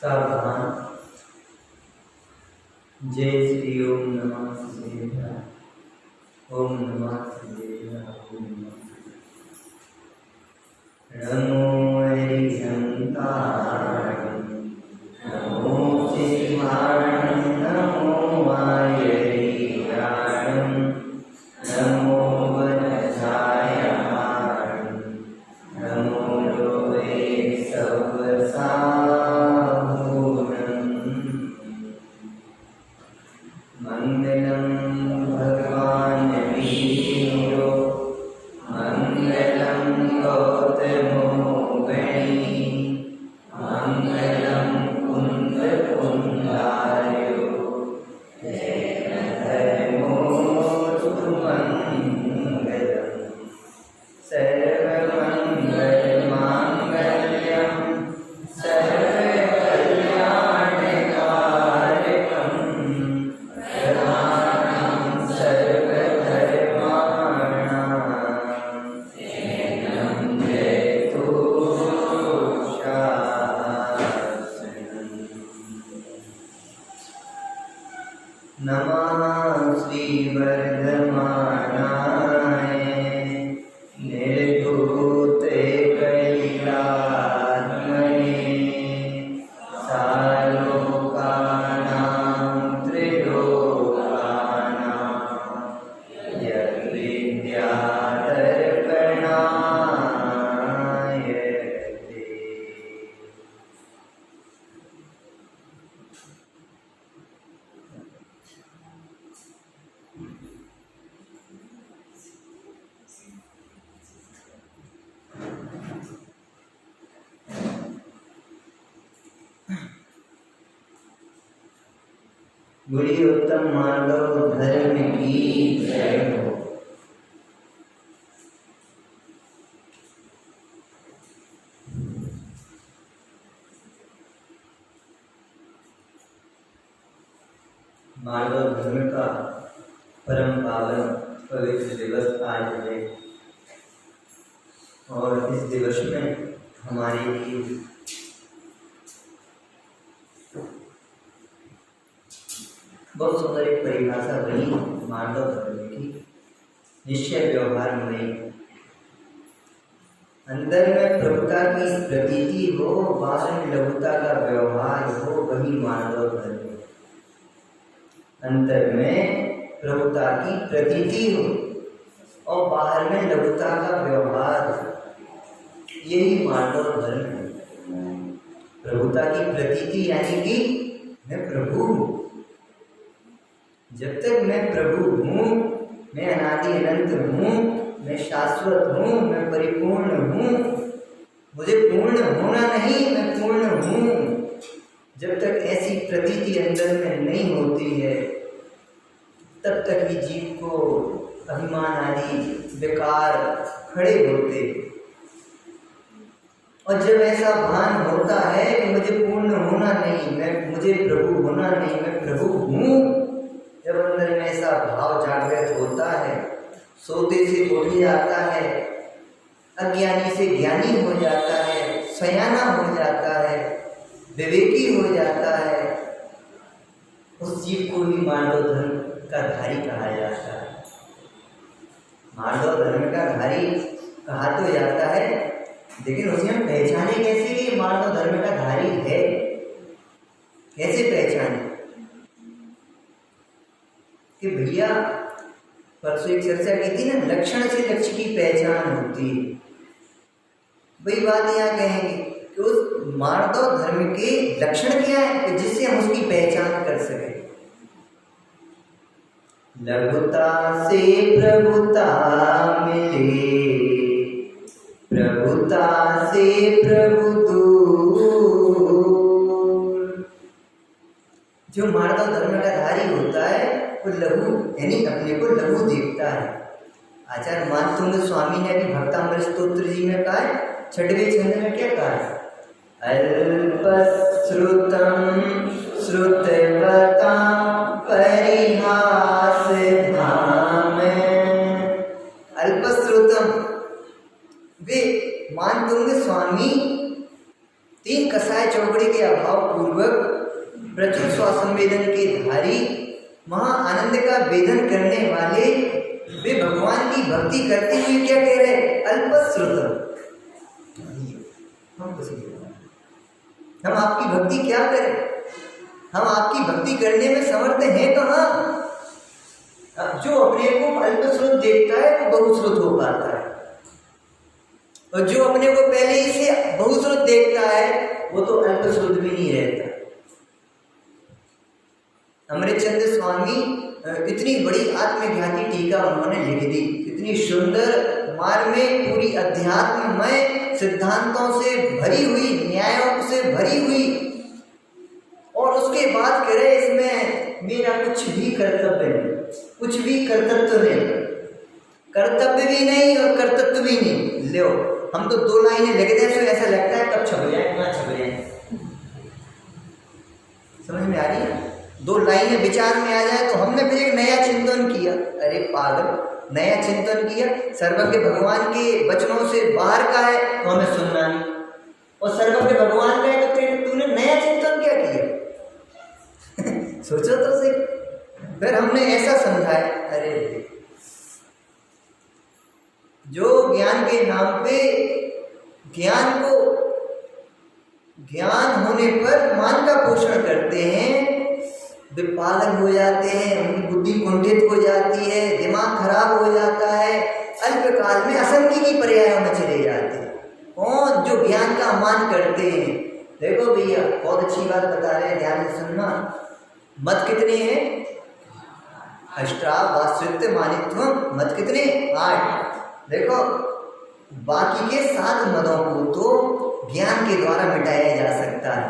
सावधान। जय श्री ओम नमः शिवाय। ओम नमः शिवाय। ओम नमः शिवाय। नमो हरिहंताय, नमो शिवाय, नमो वायरीयाय, नमो वज्राय, नमो लोहे सवसाहुरं। मंगलम भगवान वीरो, मंगलम गौतमो गणी, मंगलम कुंद कुंडार्यो, जैन धर्मोऽस्तु मंगलम्। सर्वमंगलमांगल्यं सर्वकल्याणकारकं, प्रदानं सर्वधर्माणां, शरणं जयतु शासनम्। नमः श्रीवर्धमानाय, निर्धूते कैलात्मने, सालोकानां त्रिलोकानां, यद्विद्यादर्पणाय ते। गुड़ी उत्तम मानव धर्म की जय हो। मानव धर्म का परम पावन पवित्र दिवस आज है और इस दिवस में हमारे लिए बहुत सुंदर एक परिभाषा बनी मानव धर्म की। निश्चय व्यवहार में अंदर में प्रभुता की प्रतीति हो, बाहर में लघुता का व्यवहार हो, वही मानव धर्म है। अंतर में प्रभुता की प्रतीति हो और बाहर में लघुता का व्यवहार, यही मानव धर्म है। प्रभुता की प्रतीति यानी कि मैं प्रभु हूँ। जब तक मैं प्रभु हूँ, मैं अनादि अनंत हूँ, मैं शाश्वत हूँ, मैं परिपूर्ण हूँ, मुझे पूर्ण होना नहीं, मैं पूर्ण हूँ, जब तक ऐसी प्रतीति अंदर में नहीं होती है, तब तक ही जीव को अभिमान आदि विकार खड़े होते। और जब ऐसा भान होता है कि मुझे पूर्ण होना नहीं, मुझे प्रभु होना नहीं, मैं प्रभु हूँ, जब अंदर में ऐसा भाव जागृत होता है, सोते से उठ जाता है, अज्ञानी से ज्ञानी हो जाता है, सयाना हो जाता है, विवेकी हो जाता है, उस जीव को ही मानव धर्म का धारी कहा जाता है। मानव धर्म का धारी कहा तो जाता है, लेकिन उसे हम पहचाने कैसे कि मानव धर्म का धारी है? कैसे पहचाने कि भैया परसों एक चर्चा की थी ना, लक्षण से लक्ष्य की पहचान होती है। वही बात यहाँ कहेंगे कि उस मानव धर्म के लक्षण क्या है कि जिससे हम उसकी पहचान कर सके। लघुता से प्रभुता मिले, प्रभुता से प्रभु दूर। जो मानव धर्म का धारी होता है वो लघु यानी अपने को लघु देखता है। आचार्य मानतुंग स्वामी ने भी भक्तामृत स्तोत्र जी में कहा है, छठवें छंद में क्या कहा है? अल्पश्रुतं श्रुतवता परिहास धाम। अल्पश्रुतम, वे मानतुंग स्वामी तीन कसाय चौकड़ी के अभाव पूर्वक प्रचुर स्वासंवेदन के धारी, महा आनंद का वेदन करने वाले, वे भगवान की भक्ति करते हुए क्या कह रहे हैं? अल्पश्रुतम। हम आपकी भक्ति क्या करें? हम आपकी भक्ति करने में समर्थ हैं कहाँ? अब जो अपने को अल्पश्रुत देखता है वो बहुश्रुत हो पाता है, और जो अपने को पहले ही से बहुश्रुत देखता है वो तो अल्पश्रुत भी नहीं रहता। अमृतचंद्र स्वामी इतनी बड़ी आत्मज्ञाती टीका उन्होंने लिख दी, इतनी सुंदर, मार्ग में पूरी अध्यात्ममय सिद्धांतों से भरी हुई, न्यायों से भरी हुई, और उसके बाद कह रहे इसमें मेरा कुछ भी कर्तव्य नहीं, कुछ भी कर्तव्य नहीं, कर्तव्य भी नहीं और कर्तव्य भी नहीं। लो, हम तो दो लाइनें लिख दें तो ऐसा लगता है कब छप जाए, ना छप जाए। समझ में आ रही है? दो लाइनें विचार में आ जाए तो हमने फिर एक नया चिंतन किया। अरे पागल, नया चिंतन किया? सर्वज्ञ भगवान के वचनों से बाहर का है तो हमें सुनना नहीं, और सर्वज्ञ भगवान का है तो तूने नया चिंतन क्या किया? सोचो तो सही। फिर हमने ऐसा समझाया, अरे जो ज्ञान के नाम पे ज्ञान होने पर मान का पोषण करते हैं, वे पागल हो जाते हैं, उनकी बुद्धि कुंठित हो जाती है, दिमाग खराब हो जाता है, अल्पकाल में असंख्य की पर्यायों में चले जाते हैं। कौन? जो ज्ञान का मान करते हैं। देखो भैया, बहुत अच्छी बात बता रहे हैं, ध्यान से सुनना। मत कितने हैं? अष्टाव वास्तविक मानित्व मत कितने? 8। देखो, बाकी के 7 मदों को तो ज्ञान के द्वारा मिटाया जा सकता है,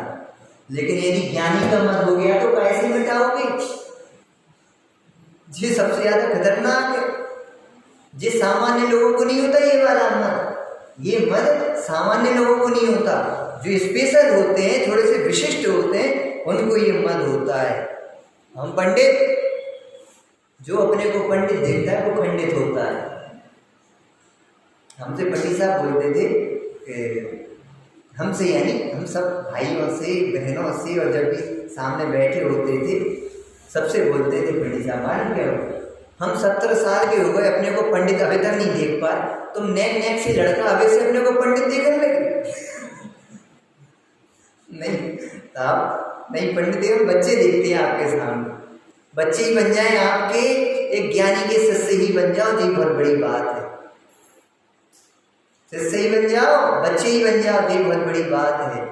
लेकिन यदि ज्ञानी का मत हो गया तो कैसे मिटाओगे? ये सबसे ज्यादा खतरनाक है। ये सामान्य लोगों को नहीं होता ये वाला मत, ये मत सामान्य लोगों को नहीं होता। जो स्पेशल होते हैं, थोड़े से विशिष्ट होते हैं, उनको ये मत होता है। हम पंडित, जो अपने को पंडित देखता है वो खंडित होता है। हमसे पंडित साहब बोलते थे कि हमसे, यानी हम सब भाइयों से, बहनों से, और जब भी सामने बैठे होते थे सबसे बोलते थे, पंडित साहब मान गए हो, हम 70 साल के हो गए, अपने को पंडित अभी तक नहीं देख पाए, तुम नेक से लड़का अभी से अपने को पंडित देखने लगे? नहीं साहब, नहीं पंडित, बच्चे देखते हैं आपके सामने, बच्चे ही बन जाए आपके, एक ज्ञानी के शिष्य ही बन जाओ, ये बहुत बड़ी बात है। शिष्य ही बन जाओ, बच्चे ही बन जाओ, ये बहुत बड़ी बात है।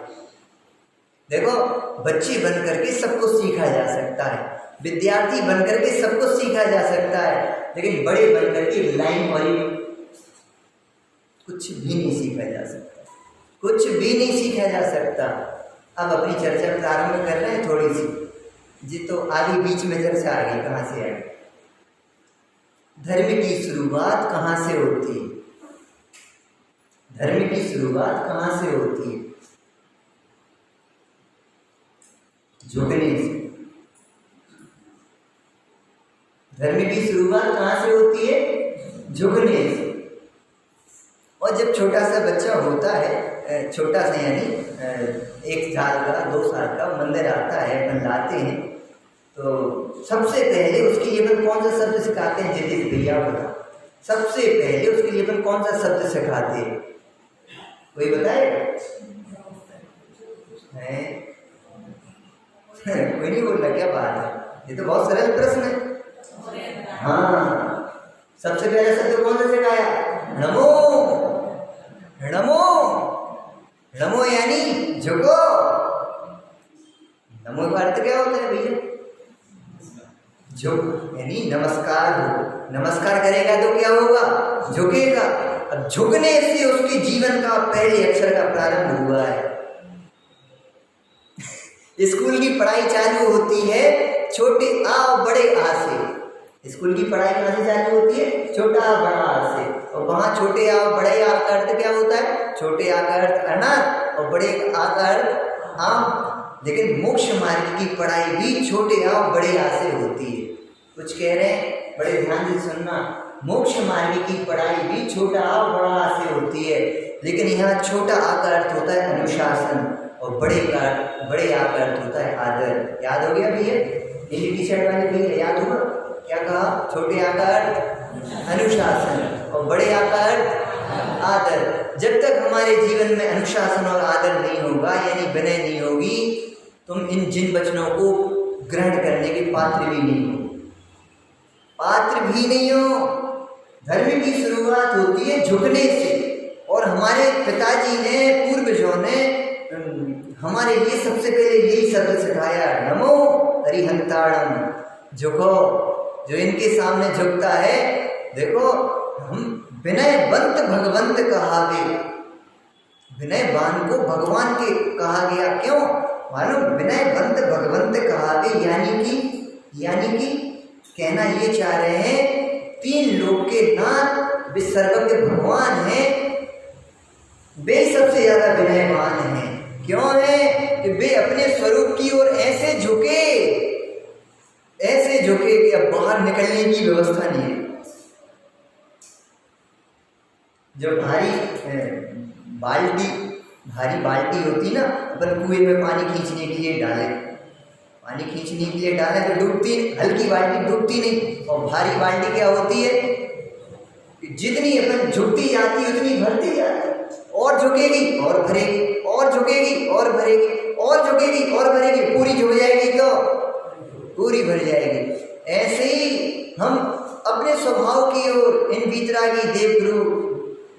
देखो, बच्चे बन करके सब कुछ सीखा जा सकता है, विद्यार्थी बन करके सब कुछ सीखा जा सकता है, लेकिन बड़े बन करके लाइन वाली कुछ भी नहीं सीखा जा सकता, कुछ भी नहीं सीखा जा सकता। अब अपनी चर्चा प्रारंभ कर रहे हैं थोड़ी सी, जी तो आगे बीच में चर्चा आ गई, कहाँ से आई? धर्म की शुरुआत कहाँ से होती है? धर्म की शुरुआत कहाँ से होती है? झुकने से। धर्म की शुरुआत कहाँ से होती है? झुकने से। और जब छोटा सा बच्चा होता है, छोटा सा यानी 1 साल का, 2 साल का, मंदिर आता है, अपन लाते हैं, तो सबसे पहले उसके लिए अपन कौन सा शब्द सिखाते हैं? जतिन भैया बता, सबसे पहले उसके लिए अपन कौन सा शब्द सिखाते हैं? कोई बताएगा? कोई नहीं बोल रहा, क्या बात है? ये तो बहुत सरल प्रश्न है। हाँ, सबसे पहले शब्द कौन सा सिखाया? नमो। नमो, नमो यानी झुको। नमो का अर्थ क्या होता है भैया? झुक, यानी नमस्कार हो। नमस्कार करेगा तो क्या होगा? झुकेगा। अब झुकने से उसके जीवन का पहले अक्षर का प्रारंभ हुआ है। स्कूल की पढ़ाई चालू होती है छोटे आ और बड़े आ से। स्कूल की पढ़ाई कहाँ से चालू होती है? छोटा आ बड़ा आ से। और वहाँ छोटे आ और बड़े आ का अर्थ क्या होता है? छोटे आ का अर्थ अनार और बड़े आ का अर्थ आम। लेकिन मोक्ष मार्ग की पढ़ाई भी छोटे आ और बड़े आ से होती है। कुछ कह रहे हैं, बड़े ध्यान से सुनना। मोक्ष मार्ग की पढ़ाई भी छोटा आ और बड़ा आ से होती है, लेकिन यहाँ छोटा आ का अर्थ होता है अनुशासन, और बड़े आ का अर्थ होता है आदर। याद हो गया भैया? नीली टी शर्ट वाले भैया याद होगा क्या कहा? छोटे आ का अर्थ अनुशासन और बड़े आ का अर्थ आदर। जब तक हमारे जीवन में अनुशासन और आदर नहीं होगा, यानी विनय नहीं होगी, तुम इन जिन वचनों को ग्रहण करने के पात्र भी नहीं हो, पात्र भी नहीं हो। धर्म की शुरुआत होती है झुकने से, और हमारे पिताजी ने, पूर्वजों ने हमारे लिए सबसे पहले यही शब्द सिखाया, नमो अरिहंताणम। झुको, जो इनके सामने झुकता है, देखो हम विनयवंत भगवंत कहावे। विनयवान को भगवान के कहा गया, क्यों? मालूम, विनयवंत भगवंत कहावे, यानी कि कहना ये चाह रहे हैं, तीन लोक के नाथ वे सर्वज्ञ भगवान हैं, वे सबसे ज्यादा विनयवान हैं। क्यों है? कि वे अपने स्वरूप की ओर ऐसे झुके कि अब बाहर निकलने की व्यवस्था नहीं है। जो भारी बाल्टी होती ना, अपन कुएं में पानी खींचने के लिए डालें तो डूबती, हल्की बाल्टी डूबती नहीं। और भारी बाल्टी क्या होती है? जितनी अपन झुकती जाती उतनी भरती जाती, और झुकेगी और भरेगी, और झुकेगी और भरेगी, और झुकेगी और भरेगी, पूरी झुक जाएगी तो पूरी भर जाएगी। ऐसे ही हम अपने स्वभाव की ओर, इन वीतरागी देवगुरु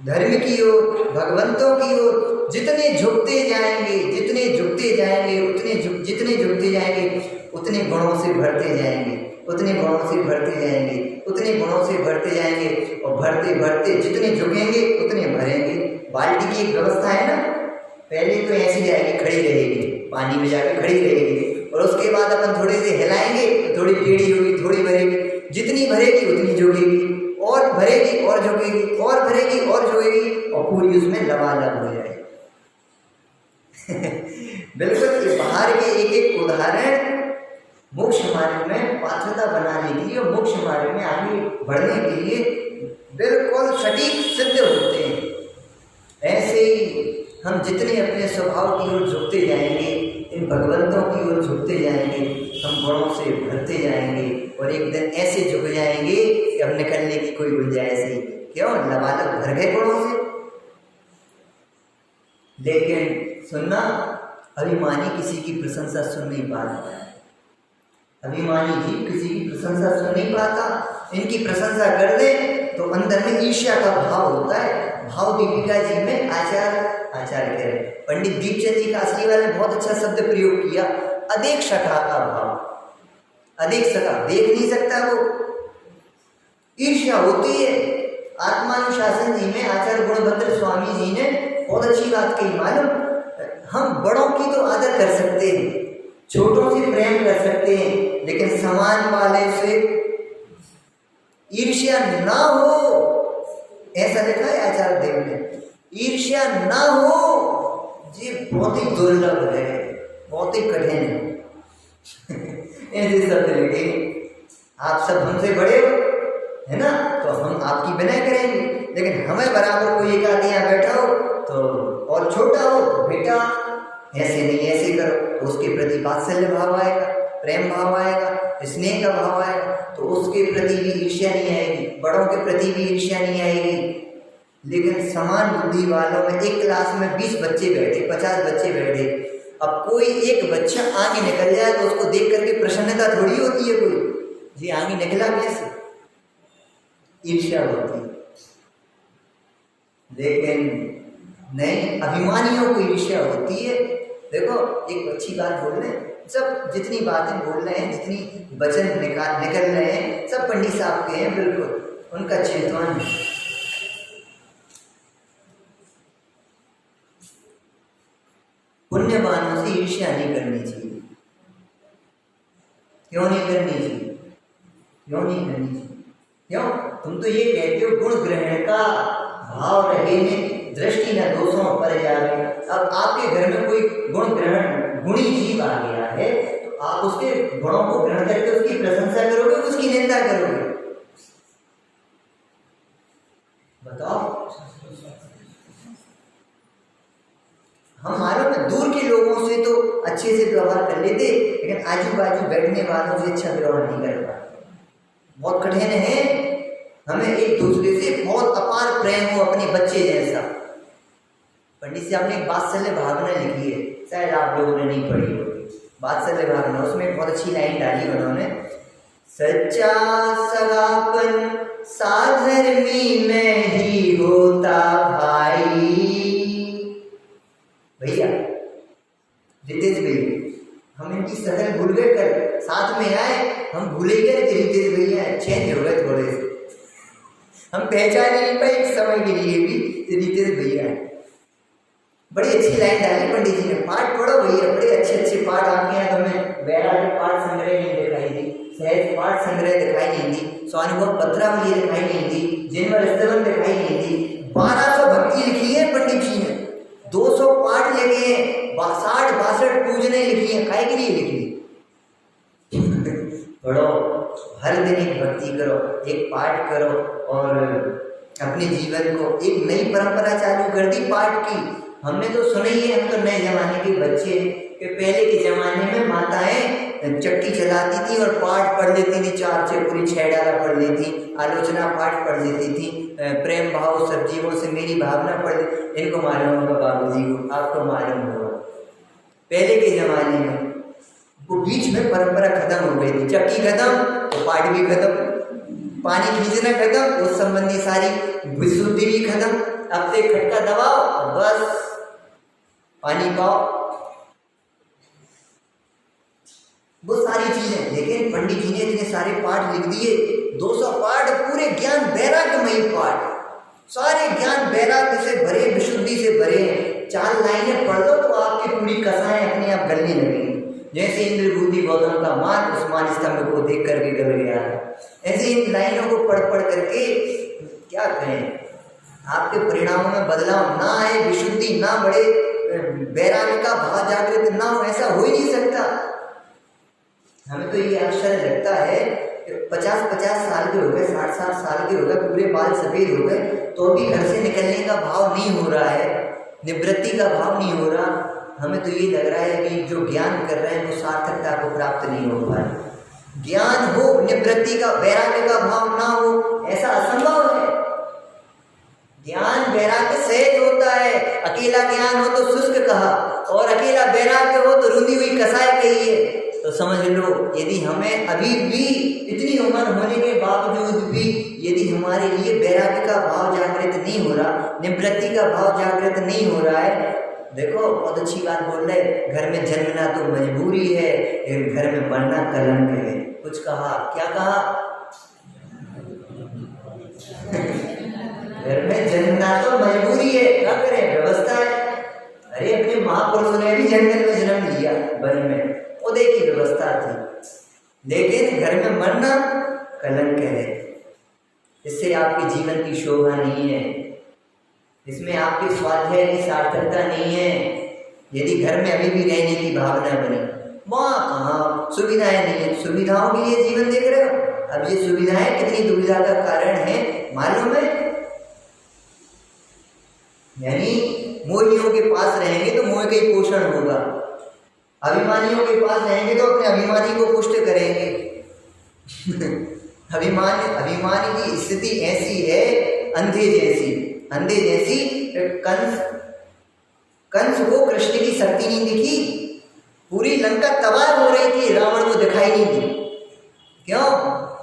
धर्म की ओर, भगवंतों की ओर जितने झुकते जाएंगे, जितने झुकते जाएंगे उतने गुणों से भरते जाएंगे, उतने गुणों से भरते जाएंगे, और भरते भरते जितने झुकेंगे उतने भरेंगे। बाल्टी की एक व्यवस्था है ना, पहले तो ऐसी जाएगी, खड़ी रहेगी, पानी में जाकर खड़ी रहेगी, और उसके बाद अपन थोड़े से हिलाएंगे तो थोड़ी टेढ़ी होगी, थोड़ी भरेगी, जितनी भरेगी उतनी झुकेगी, और भरेगी और झुकेगी, और भरेगी और झुकेगी, और पूरी उसमें लबालब हो जाएगी। बिल्कुल, ये बाहर के एक एक उदाहरण मोक्ष मार्ग में पात्रता बनाने के लिए और मोक्ष मार्ग में आगे बढ़ने के लिए बिल्कुल सटीक सिद्ध होते हैं। ऐसे ही हम जितने अपने स्वभाव की ओर झुकते जाएंगे, इन भगवंतों की ओर झुकते जाएंगे, हम गुणों से भरते जाएंगे, और एक दिन ऐसे झुक जाएंगे कि अब निकलने की कोई गुंजाइश नहीं। क्यों? लबालब भर गए गुणों से। लेकिन सुनना, अभिमानी किसी की प्रशंसा सुन नहीं पाता, अभिमानी जी किसी की प्रशंसा सुन नहीं पाता। इनकी प्रशंसा कर दे तो अंदर में ईर्ष्या का भाव होता है। भाव दीपिका जी में आचार्य कह रहे, पंडित दीपचंद जी का असली वाले ने बहुत अच्छा शब्द प्रयोग किया, अधीक्षका का भाव। अधीक्षका देख नहीं सकता, वो ईर्ष्या होती है। आत्मानुशासन जी में आचार्य गुणभद्र स्वामी जी ने बहुत अच्छी बात कही, मालूम, हम बड़ों की तो आदर कर सकते हैं, छोटों से प्रेम कर सकते हैं, लेकिन समान वाले से ईर्ष्या ना हो, ऐसा लिखा है आचार्य देव ने। ईर्ष्या ना हो ये बहुत ही दुर्लभ है, बहुत ही कठिन है। ऐसे शब्द लिखे, आप सब हमसे बड़े हो, है ना, तो हम आपकी विनय करेंगे, लेकिन हमें बराबर कोई एक आदमी यहाँ बैठा हो तो और छोटा हो, बेटा ऐसे नहीं, ऐसे करो, तो उसके प्रति वात्सल्य भाव आएगा, प्रेम भाव आएगा, स्नेह का भाव आएगा, तो उसके प्रति भी ईर्ष्या नहीं आएगी, बड़ों के प्रति भी ईर्ष्या नहीं आएगी। लेकिन समान बुद्धि वालों में एक क्लास में 20 बच्चे बैठे, 50 बच्चे बैठे, अब कोई एक बच्चा आगे निकल जाए तो उसको देख करके प्रसन्नता थोड़ी होती है, कोई जी आगे निकला कैसे, ईर्ष्या होती है। लेकिन नहीं, अभिमानियों को ईर्ष्या होती है। देखो एक अच्छी बात बोल रहे हैं, सब जितनी बातें बोल रहे हैं, जितनी वचन निकल रहे हैं, सब पंडित साहब के हैं, बिल्कुल उनका चिंतन है। पुण्यवानों से ईर्ष्या नहीं करनी चाहिए। क्यों नहीं करनी चाहिए? क्यों नहीं करनी चाहिए? क्यों? तुम तो ये कहते हो गुण ग्रहण का भाव रहे में दृष्टि न दोषों पर जावे। अब आपके घर में कोई गुणी जीव आ गया है, तो आप उसके गुणों को ग्रहण करके उसकी प्रशंसा करोगे, उसकी निंदा करोगे? बताओ। हम मालूम है दूर के लोगों से तो अच्छे से व्यवहार कर लेते, लेकिन आजू बाजू बैठने वालों से अच्छा व्यवहार नहीं कर पाते। बहुत कठिन है हमें एक दूसरे से बहुत अपार प्रेम हो अपने बच्चे जैसा। पंडित जी आपने एक वात्सल्य भावना लिखी है, शायद आप लोगों ने नहीं पढ़ी होगी वात्सल्य भावना। उसमें बहुत अच्छी लाइन डाली उन्होंने, सच्चा सगापन साधर्मी में ही होता भाई। भैया रितेश भैया, हम इनकी शक्ल भूल गए, कल साथ में आए हम भूले गए कि रितेश भैया चेंज हो गए थोड़े से, हम पहचान नहीं पाए एक समय के लिए भी रितेश भैया है। बड़ी अच्छी लाइन डाली पंडित जी ने, पाठ पढ़ो भैया, बड़े अच्छे अच्छे पाठ आपके यहाँ। तो हमें बैराग पाठ संग्रह नहीं दिखाई दी, सहज पाठ संग्रह दिखाई नहीं दी, स्वानुभव पत्रावली दिखाई नहीं दी, जिनवर स्तवन दिखाई नहीं दी। 1200 भक्ति लिखी है पंडित जी ने, 200 पाठ लिखे हैं, 60-62 पूजने लिखी है। काय के लिए लिखी? पढ़ो, हर दिन एक भक्ति करो, एक पाठ करो, और अपने जीवन को एक नई परंपरा चालू कर दी पाठ की। हमने तो सुना ही है, हम तो नए जमाने के बच्चे कि पहले के जमाने में माताएं चक्की चलाती थी और पाठ पढ़ लेती थी, 4 पूरी 6 डाला पढ़ लेती, आलोचना पाठ पढ़ लेती थी, प्रेम भाव सब जीवों से मेरी भावना पढ़ ले। इनको मालूम होगा बाबूजी को, आपको मालूम होगा पहले के जमाने में वो बीच में परंपरा खत्म हो गई थी। चक्की खत्म तो पाठ भी खत्म, पानी खींचना खत्म, उस संबंधी सारी विशुद्धि भी खत्म। अब से खटका दबाओ बस पानी पाओ, वो सारी चीजें। लेकिन पंडित जी ने इतने सारे पाठ लिख दिए, 200 पाठ पूरे ज्ञान वैराग्यमयी पाठ, सारे ज्ञान वैराग्य से भरे, विशुद्धि से भरे हैं। 4 लाइनें पढ़ लो तो आपकी पूरी कसाएं अपने आप गलने लगेंगी। जैसे इंद्र बुद्धि गौतम का मान उस मान स्तंभ को देख करके गल गया है, ऐसे इन लाइनों को पढ़ पढ़ करके क्या कहें, आपके परिणामों में बदलाव ना आए, विशुद्धि ना बढ़े, वैराग्य का भाव जागृत ना हो, ऐसा हो ही नहीं सकता। हमें तो ये आश्चर्य लगता है कि 50-50 साल के हो गए, 60-60 साल के हो गए, पूरे बाल सफेद हो गए, तो भी घर से निकलने का भाव नहीं हो रहा है, निवृत्ति का भाव नहीं हो रहा। हमें तो ये लग रहा है कि जो ज्ञान कर रहे हैं वो सार्थकता को प्राप्त नहीं हो पा रहा। ज्ञान हो, निवृत्ति का, वैराग्य का भाव ना हो, ऐसा असंभव है। ज्ञान वैराग्य सहज होता है। अकेला ज्ञान हो तो शुष्क कहा, और अकेला वैराग्य हो तो रुंधी हुई कसाई कही है। तो समझ लो, यदि हमें अभी भी इतनी उम्र होने के बावजूद भी यदि हमारे लिए वैराग्य का भाव जागृत नहीं हो रहा, निवृत्ति का भाव जागृत नहीं हो रहा है, देखो बहुत अच्छी बात बोल रहे, घर में जन्मना तो मजबूरी है, लेकिन घर में मरना कलंक है। कुछ कहा, क्या कहा? घर में जन्मना तो मजबूरी है, क्या करें, व्यवस्था है। अरे अपने महापुरुषों ने भी जंगल में जन्म लिया, वन में, उदय की व्यवस्था थी, लेकिन घर में मरना कलंक है। इससे आपके जीवन की शोभा नहीं है, इसमें आपके स्वाध्याय की सार्थकता नहीं है। यदि घर में अभी भी रहने की भावना बनी, वहाँ कहाँ सुविधाएं नहीं है, सुविधाओं के लिए जीवन देख रहे हो। अब ये सुविधाएं कितनी दुविधा का कारण है मालूम है? यानी मोहियों के पास रहेंगे तो मोह का ही पोषण होगा, अभिमानियों के पास रहेंगे तो अपने अभिमानी को पुष्ट करेंगे। अभिमानी की स्थिति ऐसी है अंधे जैसी। कंस को कृष्ण की शक्ति नहीं दिखी, पूरी लंका तबाह हो रही थी, रावण को दिखाई नहीं दी। क्यों?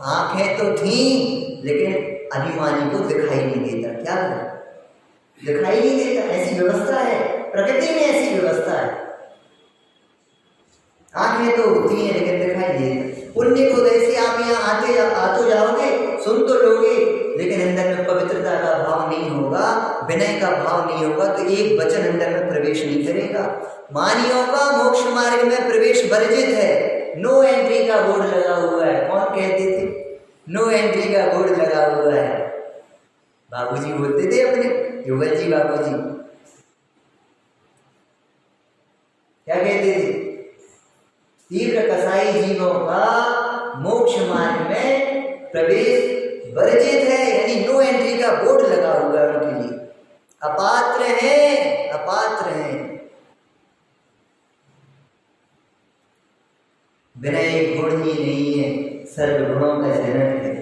आंखें तो थी लेकिन अभिमानी को दिखाई नहीं देता। क्या करें, दिखाई नहीं देता, ऐसी व्यवस्था है प्रकृति में, ऐसी व्यवस्था है। आंखें तो होती हैं लेकिन दिखाई नहीं देता। पुण्य को जैसे आप यहाँ आते जाओगे, सुन तो लोगे, लेकिन अंदर में पवित्रता का भाव नहीं होगा, विनय का भाव नहीं होगा, तो एक वचन अंदर में प्रवेश नहीं करेगा। मानियों का मोक्ष मार्ग में प्रवेश वर्जित है, नो एंट्री का बोर्ड लगा हुआ है। कौन कहते थे? नो एंट्री का बोर्ड लगा हुआ है, बाबूजी बोलते थे अपने, युगल जी बाबूजी क्या कहते थे? तीव्र कसाई जीवों का मोक्ष मार्ग में प्रवेश वर्जित है, यानी नो एंट्री का बोर्ड लगा हुआ है उनके लिए। अपात्र हैं। नहीं है, सर्वगुणों का जनक है।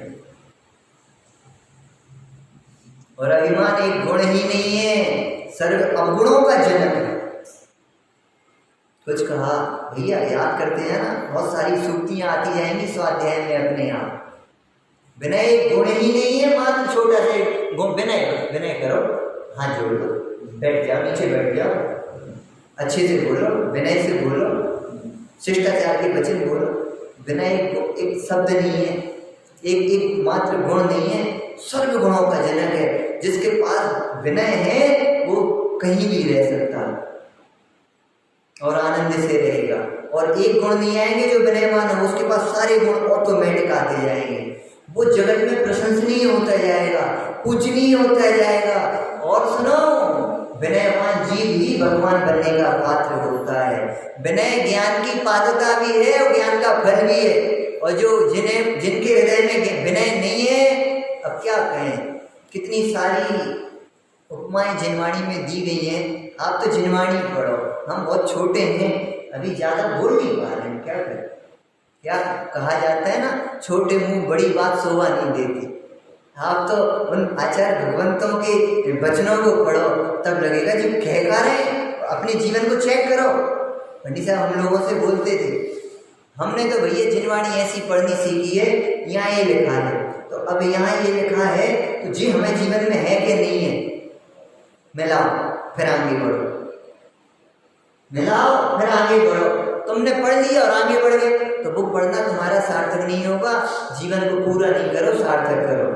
और अभिमान एक गुण ही नहीं है, सर्व अवगुणों का जनक है। कुछ कहा भैया, याद करते हैं ना, बहुत सारी सूक्तियां आती जाएंगी स्वाध्याय में अपने आप। विनय एक गुण ही नहीं है, मात्र छोटा से गुण। विनय विनय करो, हाथ जोड़ लो, बैठ जाओ, नीचे बैठ जाओ, अच्छे से बोलो, विनय से बोलो, शिष्टाचार के वचन बोलो। विनय एक शब्द नहीं है, एक मात्र गुण नहीं है, सर्व गुणों का जनक है। जिसके पास विनय है वो कहीं भी रह सकता और आनंद से रहेगा। और एक गुण नहीं आएंगे जो विनयवान है, उसके पास सारे गुण ऑटोमेटिक आते जाएंगे। वो जगत में प्रशंसनीय होता जाएगा, पूजनीय होता जाएगा। और सुनो, विनयवान जीव ही भगवान बनने का पात्र होता है। विनय ज्ञान की पात्रता भी है और ज्ञान का फल भी है। और जो जिनके हृदय में विनय नहीं है, अब क्या कहें। कितनी सारी उपमाएं जिनवाणी में दी गई हैं। आप तो जिनवाणी पढ़ो, हम बहुत छोटे हैं, अभी ज़्यादा बोल नहीं पा रहे हैं, क्या करें। क्या कहा जाता है ना, छोटे मुंह बड़ी बात शोभा नहीं देती। आप तो उन आचार्य भगवंतों के वचनों को पढ़ो, तब लगेगा जो कह रहे हैं। अपने जीवन को चेक करो। पंडित साहब हम लोगों से बोलते थे, हमने तो भैया जिनवाणी ऐसी पढ़नी सीखी है, यहाँ ये लिखा है तो अब यहाँ ये लिखा है, तो जी हमें जीवन में है कि नहीं है, मिलाओ फिर आगे बढ़ो, मिलाओ फिर आगे बढ़ो। तुमने पढ़ लिया और आगे बढ़ गए, तो बुक पढ़ना तुम्हारा सार्थक नहीं होगा। जीवन को पूरा नहीं करो, सार्थक करो।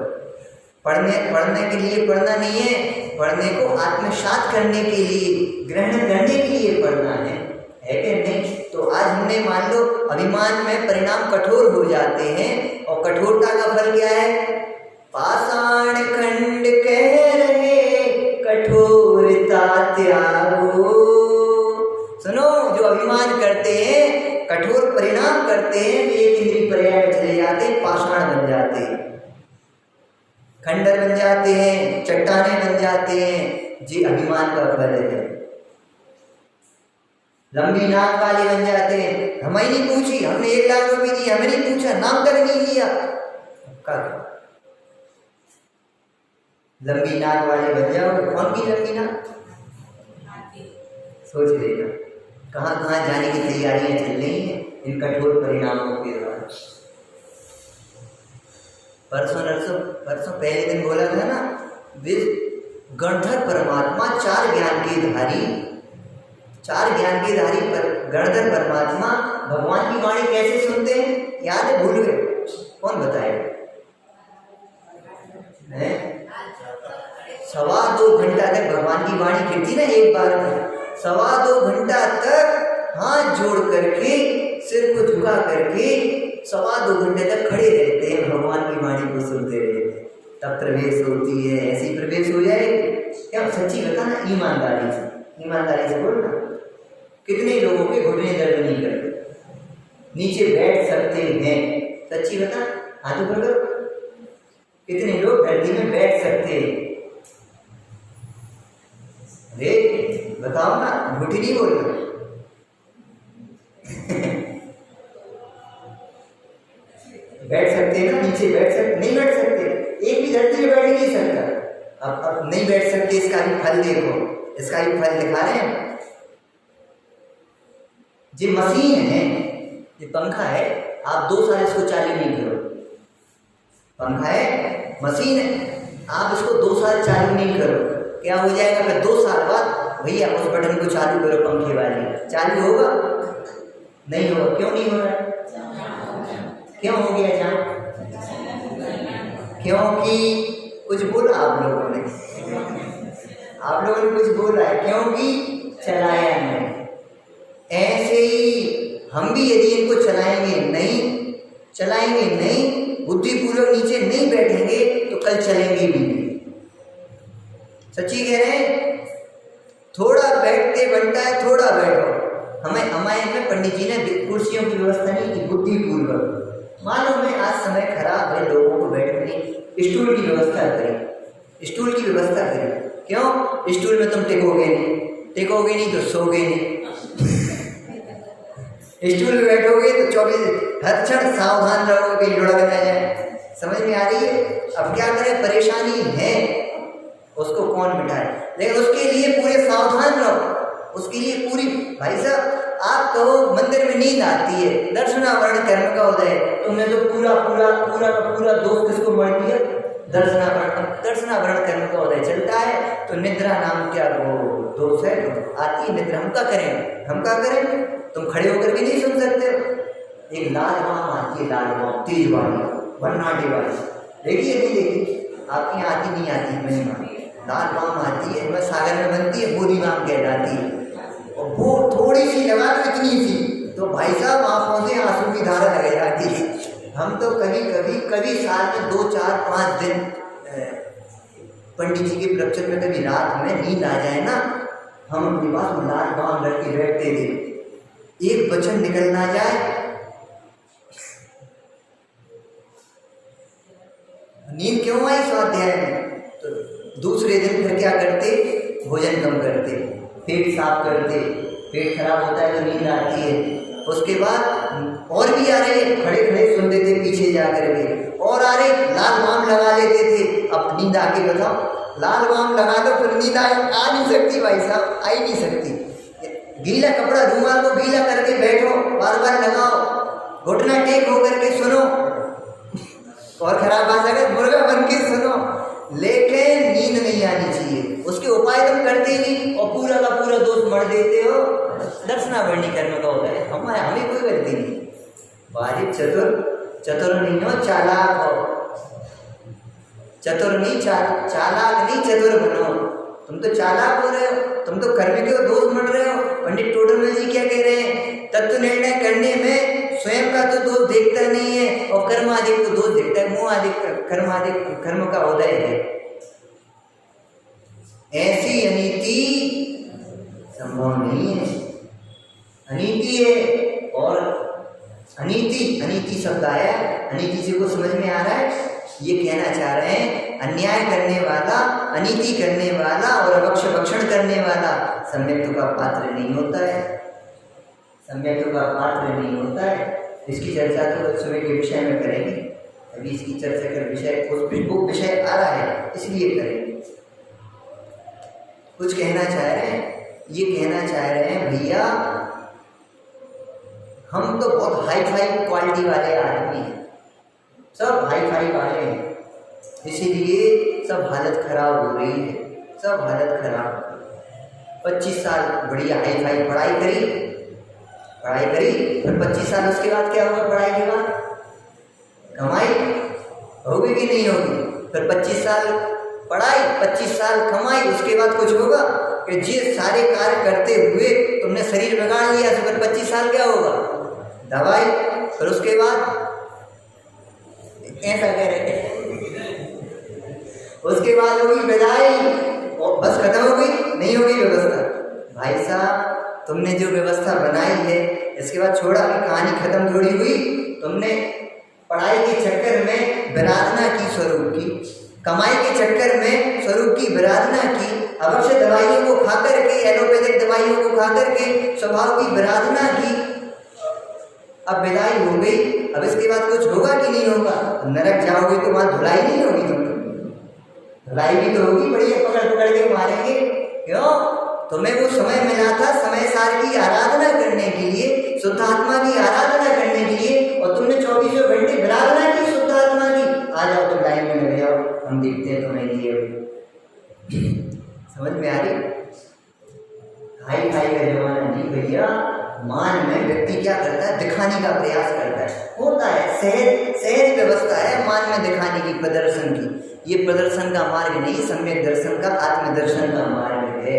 पढ़ने के लिए पढ़ना नहीं है, पढ़ने को आत्मसात करने के लिए, ग्रहण करने के लिए पढ़ना है कि नहीं। तो आज हमने मान लो अभिमान में परिणाम कठोर हो जाते हैं, और कठोरता का फल क्या है। पाषाण खंड कह रहे कठोरता त्यागो। सुनो, जो अभिमान करते हैं, कठोर परिणाम करते हैं, एक इंद्रिय पर्याय में चले जाते हैं, पाषाण बन जाते हैं, खंडर बन जाते हैं, चट्टाने बन जाते हैं। जी अभिमान का फल है। लंबी नाक वाले बन जाते हैं, हमें नहीं पूछी, हमने 1 लाख रुपए दिए, हमें नहीं पूछा, नाम तक नहीं लिया। लंबी नाक वाले बन जाओ, कौन की लंबी नाक, सोच लेना। कहाँ कहाँ जाने की तैयारियां चल रही हैं इन कठोर परिणामों के द्वारा। परसों पहले दिन बोला था ना, गणधर परमात्मा, 4 ज्ञान के धारी पर गणधर परमात्मा भगवान की वाणी कैसे सुनते हैं, याद है, भूल गए, कौन बताएगा। 2.25 घंटा तक भगवान की वाणी गिरती ना एक बार में, 2.25 घंटा तक हाथ जोड़ करके, सिर को झुका करके 2.25 घंटे तक खड़े रहते हैं, भगवान की वाणी को सुनते रहते हैं। तब प्रवेश होती है, ऐसी प्रवेश हो जाएगी। क्या सच्ची बता ना, ईमानदारी से बोलना। कितने लोगों के घुटने दर्द नहीं करते, नीचे बैठ सकते हैं, सच्ची बता, हाथ ऊपर करो। कितने लोग धरती में बैठ सकते हैं, अरे बताओ ना, झूठी नहीं बोल रहे। बैठ सकते हैं ना, नीचे बैठ सकते, नहीं बैठ सकते, एक भी धरती में बैठ ही नहीं सकता। अब नहीं बैठ सकते, इसका भी फल देखो, इसका भी फल दिखा रहे हैं। ये मशीन है, ये पंखा है, आप 2 साल इसको चालू नहीं करो, पंखा है, मशीन है, आप इसको 2 साल चालू नहीं करो, क्या हो जाएगा, फिर 2 साल बाद भैया उस बटन को चालू करो, पंखे वाली, चालू होगा, नहीं होगा। क्यों नहीं हो रहा है, क्यों हो गया जान, क्योंकि कुछ बोला आप लोगों ने कुछ बोला है, क्योंकि चलाया नहीं। ऐसे ही हम भी यदि इनको चलाएंगे नहीं, बुद्धिपूर्वक नीचे नहीं बैठेंगे, तो कल चलेंगे भी नहीं। सच्ची कह रहे हैं, थोड़ा बैठते बनता है, थोड़ा बैठो। हमारे में पंडित जी ने कुर्सियों की व्यवस्था नहीं की, बुद्धिपूर्वक। मालूम है आज समय खराब है, लोगों को बैठने, स्टूल की व्यवस्था करें, क्यों, स्टूल में तुम टिकोगे नहीं तो सोगे नहीं। स्टूल में बैठोगे तो 24 हर क्षण सावधान रहो कि लुढ़क न जाए। समझ में आ रही है? अब क्या करें, परेशानी है, उसको कौन मिटाए, लेकिन उसके लिए पूरे सावधान रहो, उसके लिए पूरी। भाई साहब आप कहो मंदिर में नींद आती है, दर्शनावरण कर्म का उदय, तुमने तो पूरा पूरा पूरा का पूरा दोष किसको मर दिया? दर्शनावरण कर्म का उदय चलता है तो निद्रा नाम क्या वो दोष है, आती है निद्रा। हम क्या करें, हम क्या करें? तुम खड़े होकर के नहीं सुन सकते हो। एक लाल बाम आती है, लाल बाम तेज वाली, भन्नाटे वाली, देखिए नहीं देखी, आपकी यहाँ आती नहीं आती महिमा। लाल बाम आती है, मैं सागर में बनती है, बोधी बाम कहलाती है, और वो थोड़ी सी लगा दो इतनी सी, तो भाई साहब आंखों से आंसू की धारा लग जाती है। हम तो कभी साल में 2, 4, 5 दिन पंडित जी के प्रवचन में कभी रात में नींद आ जाए ना, हम अपने पास लाल बाम लड़के बैठते थे, एक वचन निकल ना जाए, नींद क्यों आई स्वाध्याय में, तो दूसरे दिन फिर क्या करते, भोजन कम करते, पेट साफ करते, पेट खराब होता है तो नींद आती है। उसके बाद और भी आ रहे, खड़े खड़े सुनते थे पीछे जा करके, और आ रहे, लाल बाम लगा लेते थे। अब नींद आके बताओ, लाल बाम लगा दो फिर नींद आ नहीं सकती भाई साहब, आ ही नहीं सकती। गीला कपड़ा रूमाल को गीला करके बैठो, बार बार लगाओ, घुटना टेक होकर के सुनो, और खराब भाषा का मुर्गा बन के सुनो, लेकिन नींद नहीं आनी चाहिए। उसके उपाय तुम करते ही नहीं, और पूरा का पूरा दोष मर देते हो। दर्शनावरणी कर्म का होता है, हमें कोई गलती नहीं। बारिक चतुर नहीं हो, चालाक हो, चतुर नहीं चालाक नहीं, चतुर बनो। तुम तो चालाक हो रहे हो, तुम तो कर्म के दोष मर रहे हो। पंडित टोडरमल जी क्या कह रहे हैं, तत्व निर्णय करने में स्वयं का तो दोष देखता नहीं है, और कर्माधिक को दोष देखता है, मोहाधिक कर्म का उदय है। ऐसी अनीति संभव नहीं है, अनीति है। और अनीति शब्द आया, अनीति से को समझ में आ रहा है, ये कहना चाह रहे हैं अन्याय करने वाला, अनीति करने वाला और भक्षण करने वाला सम्यक्त्व का पात्र नहीं होता है, सम्यक्त्व का पात्र नहीं होता है। इसकी चर्चा तो समय के विषय में करेंगे, अभी इसकी चर्चा का विषय वो विषय आ रहा है इसलिए करेंगे। कुछ कहना चाह रहे हैं, ये कहना चाह रहे हैं भैया हम तो बहुत हाई फाई क्वालिटी वाले आदमी हैं, सब हाई फाई वाले हैं, इसीलिए सब हालत खराब हो रही है, सब हालत खराब। 25 साल बढ़िया हाई फाई पढ़ाई करी, फिर 25 साल उसके बाद क्या होगा, पढ़ाई के बाद कमाई होगी कि नहीं होगी? फिर 25 साल पढ़ाई, 25 साल कमाई, उसके बाद कुछ होगा कि ये सारे कार्य करते हुए तुमने शरीर बिगाड़ लिया, तो फिर 25 साल क्या होगा, दवाई, फिर उसके बाद ऐसा कह रहे उसके बाद होगी विदाई, और बस खत्म हो गई, नहीं होगी व्यवस्था। भाई साहब तुमने जो व्यवस्था बनाई है, इसके बाद छोड़ा कि कहानी खत्म थोड़ी हुई। तुमने पढ़ाई के चक्कर में विराधना की स्वरूप की, कमाई के चक्कर में स्वरूप की विराधना की, अवश्य दवाइयों को खा करके, एलोपैथिक दवाइयों को खा करके स्वभाव की विराधना की। अब विदाई हो गई, अब इसके बाद कुछ होगा कि नहीं होगा? नरक जाओगे तो वहां धुलाई नहीं होगी, तुम धुलाई भी तो होगी, बढ़िया पकड़ के मारेंगे। क्यों? तुम्हें वो समय मिला था समय सार की आराधना करने के लिए, शुद्ध आत्मा की आराधना करने के लिए, और तुमने 24 घंटे विराधना की शुद्ध आत्मा की। आ जाओ तुम लाइन में लग जाओ, हम देखते हैं तुम्हें लिए। समझ में आ रही? हाई फाई का जमाना नहीं भैया। मान में व्यक्ति क्या करता है, दिखाने का प्रयास करता है, होता है सहज व्यवस्था है मान में दिखाने की, प्रदर्शन की। ये प्रदर्शन का मार्ग नहीं, सम्यक दर्शन का, आत्मदर्शन का मार्ग है।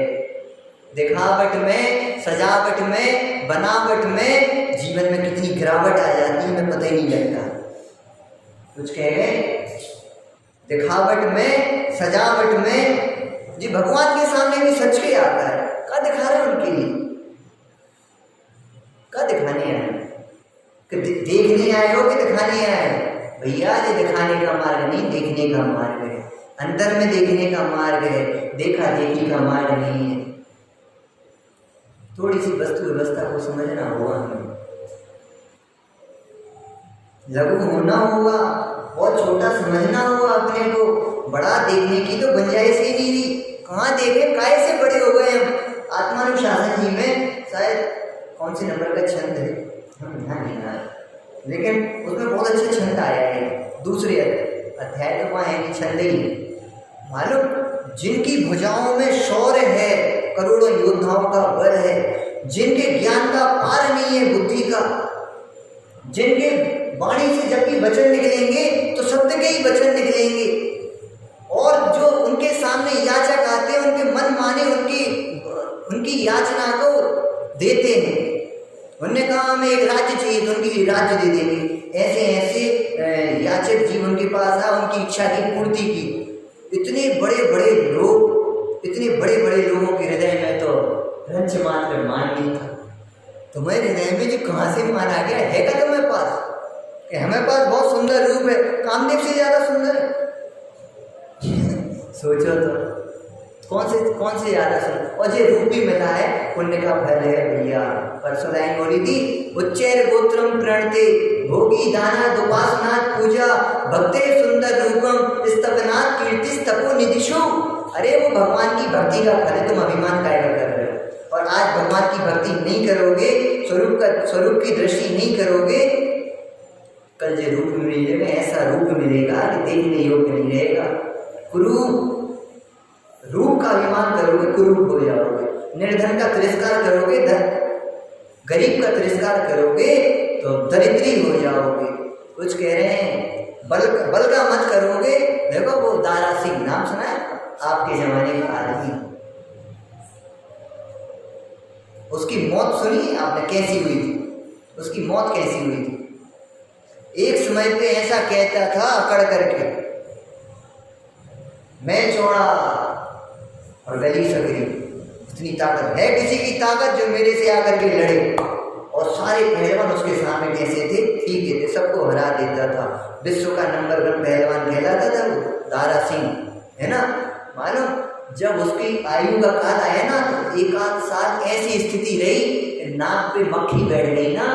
दिखावट में, सजावट में, बनावट में जीवन में कितनी गिरावट आ जाती है, हमें पता ही नहीं लगता। कुछ कह गए, दिखावट में, सजावट में, जी भगवान के सामने भी सच के आता है। क्या दिखा रहे हैं उनके लिए, क्या दिखाने आए, देखने आए हो कि दिखाने आए? भैया ये दिखाने का मार्ग नहीं, देखने का मार्ग है, अंदर में देखने का मार्ग है, देखा देखी का मार्ग नहीं है। थोड़ी सी वस्तु व्यवस्था को समझना होगा हमें। लघु होना होगा, बहुत छोटा समझना होगा अपने को, बड़ा देखने की तो गुंजाइश ही नहीं रही। कहाँ देखे, काय से बड़े हो गए हम। आत्मानुशासन जी में शायद कौन से नंबर का छंद है, हम ध्यान नहीं आ रहा, लेकिन उसमें बहुत अच्छा छंद आया है। दूसरे अध्याय तो वहाँ है कि छंद ही मालूम, जिनकी भुजाओं में शौर्य है, करोड़ों योद्धाओं का बल है, जिनके ज्ञान का पार नहीं है बुद्धि का, जिनके वाणी से जब भी वचन निकलेंगे तो सत्य के ही वचन निकलेंगे, और जो उनके सामने याचक आते हैं उनके मन माने उनकी याचना को देते हैं। उन्होंने कहा हमें एक राज्य चाहिए तो उनके लिए राज्य दे देंगे। ऐसे ऐसे याचक जीव उनके पास आए, उनकी इच्छा की पूर्ति की। इतने बड़े बड़े लोग, इतने बड़े बड़े लोगों के हृदय में तो रंच मात्र मान नहीं था। तुम्हारे हृदय में जो कहाँ से मान आ गया है क्या तुम्हारे पास? कि हमारे पास बहुत सुंदर रूप है, कामदेव से ज्यादा सुंदर है। सोचो तो कौन से ज्यादा सुंदर, और ये रूप भी मिला है, पुण्य का फल है भैया। परसों लाइन बोली थी, उच्चैर गोत्रम प्रणते भोगी दाना दुपासनाथ पूजा भक्ते सुंदर रूपम स्तपनाथ कीर्ति स्तपो निधिशु। अरे वो भगवान की भक्ति का फल है, तुम अभिमान काहे कर रहे हो? और आज भगवान की भक्ति नहीं करोगे, स्वरूप की दृष्टि नहीं करोगे, कल जो रूप मिलेगा ऐसा रूप मिलेगा कि देखने योग्य नहीं रहेगा। कुरूप रूप का अभिमान करोगे, कुरूप हो जाओगे। निर्धन का तिरस्कार करोगे, गरीब का तिरस्कार करोगे तो दरिद्री हो जाओगे। कुछ कह रहे हैं बल का मत करोगे। देखो वो दारा सिंह नाम सुना है, आपके जमाने का आदमी, उसकी मौत सुनी आपने कैसी हुई थी? उसकी मौत कैसी हुई थी? एक समय पे ऐसा कहता था अकड़ करके, मैं चौड़ा और गली सकरी, इतनी ताकत है किसी की ताकत जो मेरे से आकर के लड़े। और सारे पहलवान उसके सामने कैसे थे? ठीक थे, सबको हरा देता था। विश्व का नंबर 1 पहलवान कहलाता था वो दारा सिंह, है ना। मालूम जब उसकी आयु का काल आया ना तो 1 साल ऐसी स्थिति रही, नाक पे मक्खी बैठ गई ना,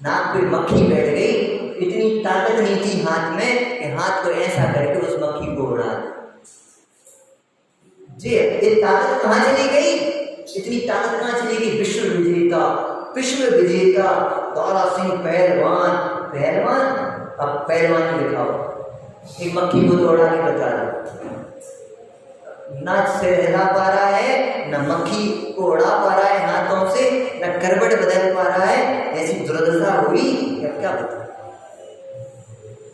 नाक पे मक्खी बैठ गई। इतनी ताकत नहीं थी हाथ में कि हाथ को ऐसा करके उस मक्खी को उड़ा दे। जी ये ताकत कहाँ चली गई? इतनी ताकत कहाँ चली गई? विश्व विजेता दारा सिंह पहलवान। अब पहलवान दिखाओ, एक मक्खी को तो उड़ा के बता दो। ना सिर हिला पा रहा है, न मक्खी को उड़ा पा रहा है हाथों से, न करवट बदल पा रहा है। ऐसी दुर्दशा हुई, अब क्या बता।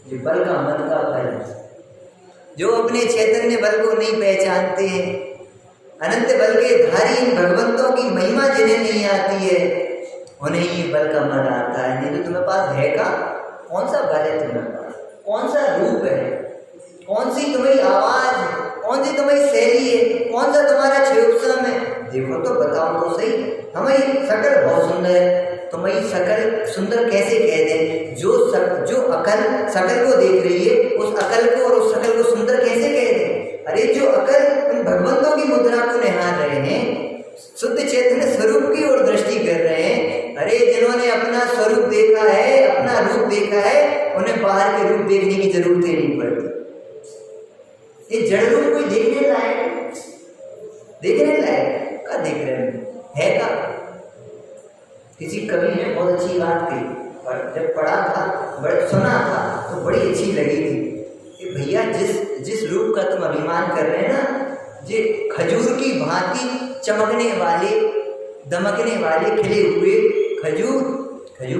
ये बल का मत का फल, जो अपने चैतन्य बल को नहीं पहचानते हैं, अनंत बल के धारी इन भगवंतों की महिमा जिन्हें नहीं आती है, उन्हें ये बल का मद आता है। नहीं तो तुम्हारे पास है का? कौन सा बल है तुम्हारे पास? कौन सा रूप है? कौन सी तुम्हारी आवाज है? कौन सी तुम्हारी शैली है? कौन सा तुम्हारा छेपसम है? देखो तो बताओ तो सही। हमारी शकल बहुत सुंदर है, तुम्हारी शकल सुंदर कैसे कह दें? जो अकल शकल को देख रही है, उस अकल को और उस शकल को सुंदर कैसे कह दें? अरे जो अकल उन भगवंतों की मुद्रा को निहार रहे हैं, शुद्ध चैतन्य स्वरूप की ओर दृष्टि कर रहे हैं। अरे जिन्होंने अपना स्वरूप देखा है, अपना रूप देखा है, उन्हें बाहर के रूप देखने की जरूरत ही नहीं पड़ती। ये जड़ रूप कोई देखने लायक का देख रहे हैं का? किसी कवि ने बहुत अच्छी बात कही, और जब पढ़ा था, बड़ा सुना था तो बड़ी अच्छी लगी थी कि भैया जिस रूप का तुम अभिमान कर रहे हैं ना, ये खजूर की भांति चमकने वाले, दमकने वाले खिले हुए खजूर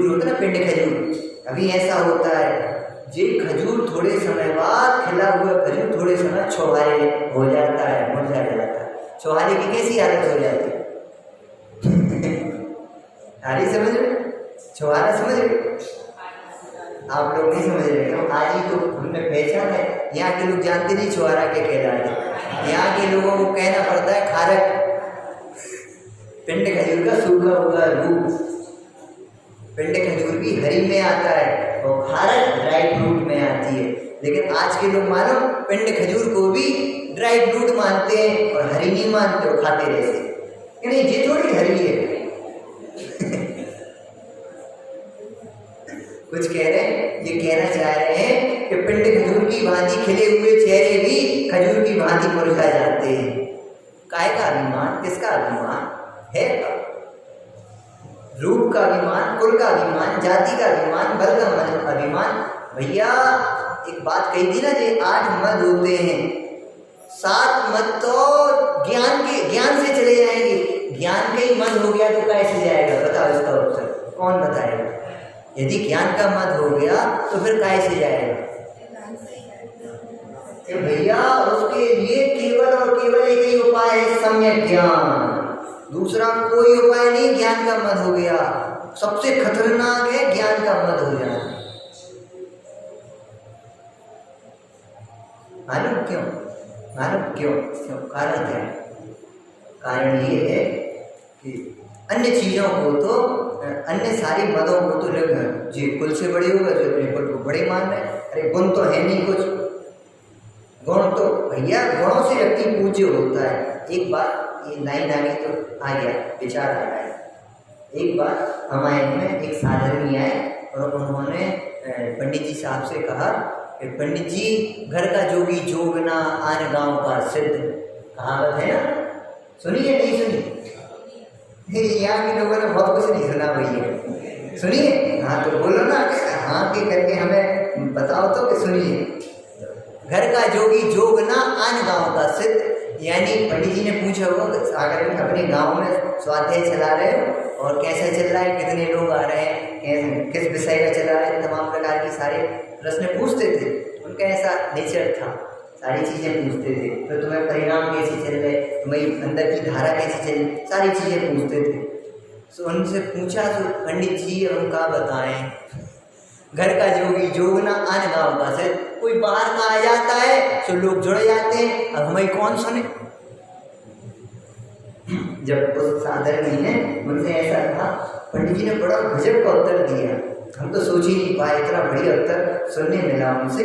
होता है ना, पिंड खजूर। अभी ऐसा होता है, ये खजूर थोड़े समय बाद, खिला हुआ खजूर थोड़े समय छुहारे हो जाता है, मुरझा जाता है। छुहारे की कैसी हालत हो जाती है? हारी समझ रहे? छुहारा समझ रहे? आप लोग नहीं समझ रहे। आज ही तो हमने पहचान है, यहाँ के लोग जानते नहीं छुहारा के कहलाते। यहाँ के लोगों को कहना पड़ता है खारक, पिंड खजूर का सूखा हुआ रूप। पिंड खजूर भी हरी में आता है और खारक ड्राई फ्रूट में आती है। लेकिन आज के लोग मानो पिंड खजूर को भी ड्राई फ्रूट मानते हैं और हरी नहीं मानते, और खाते रहते। नहीं, ये थोड़ी हरी है। कुछ कह रहे हैं ये ये कहना चाह रहे हैं कि पिंड खजूर की भांति खिले हुए चेहरे भी खजूर की भांति मुरझा जाते हैं। काय का अभिमान, किसका अभिमान है? रूप का अभिमान, कुल का अभिमान, जाति का अभिमान, बल का अभिमान। भैया एक बात कही थी ना, जे 8 मद होते हैं, 7 मद तो ज्ञान से चले जाएंगे। ज्ञान का ही मद हो गया तो कैसे जाएगा? बताओ इसका उत्तर कौन बताएगा? यदि ज्ञान का मद हो गया तो फिर कैसे जाएगा? कि भैया उसके लिए केवल और केवल एक ही उपाय है, सम्यक ज्ञान। दूसरा कोई उपाय नहीं। ज्ञान का मद हो गया, सबसे खतरनाक है ज्ञान का मद हो जाना। मालूम क्यों? क्यों? कारण क्या है? कारण ये है कि अन्य चीजों को तो, अन्य सारी मदों को तो लोग जी कुल से बड़े होगा, जो अपने कुल को बड़े मान रहे। अरे गुण तो है नहीं कुछ, गुण तो भैया गुणों से व्यक्ति पूज्य होता है। एक बात ये लाइन आ गई तो आ गया, विचार आ गया। एक बार हमारे में एक साधर्मी आए और उन्होंने पंडित जी साहब से कहा कि पंडित जी, घर का जोगी जोगना आन गांव का सिद्ध, कहावत है ना, सुनिए नहीं सुनी? यहाँ के लोगों ने बहुत कुछ नहीं सुना भैया, सुनिए। हाँ तो बोलो ना, हाँ के करके हमें बताओ तो कि सुनिए। घर का जोगी जोगना आन गांव का सिद्ध, यानी पंडित जी ने पूछा होगा अगर अपने गांव में स्वाध्याय चला रहे हो और कैसा चल रहा है, कितने लोग आ रहे हैं, किस विषय का चला रहा है, तमाम प्रकार की सारे प्रश्न पूछते थे। उनका ऐसा नेचर था, सारी चीज़ें पूछते थे। तो तुम्हें परिणाम कैसे चल रहे, तुम्हारी अंदर की धारा कैसे चल, सारी चीज़ें पूछते थे। तो उनसे पूछा तो पंडित जी उनका बताएं, घर का जोगी जोगना आन गाँव का सिद्ध, कोई बाहर का आ जाता है तो लोग जुड़ जाते हैं, अब हमें कौन सुने। जब उस साधर्मी ने उनसे ऐसा कहा, पंडित जी ने बड़ा गजब का उत्तर दिया, हम तो सोच ही नहीं पाए, इतना बढ़िया उत्तर सुनने मिला उनसे।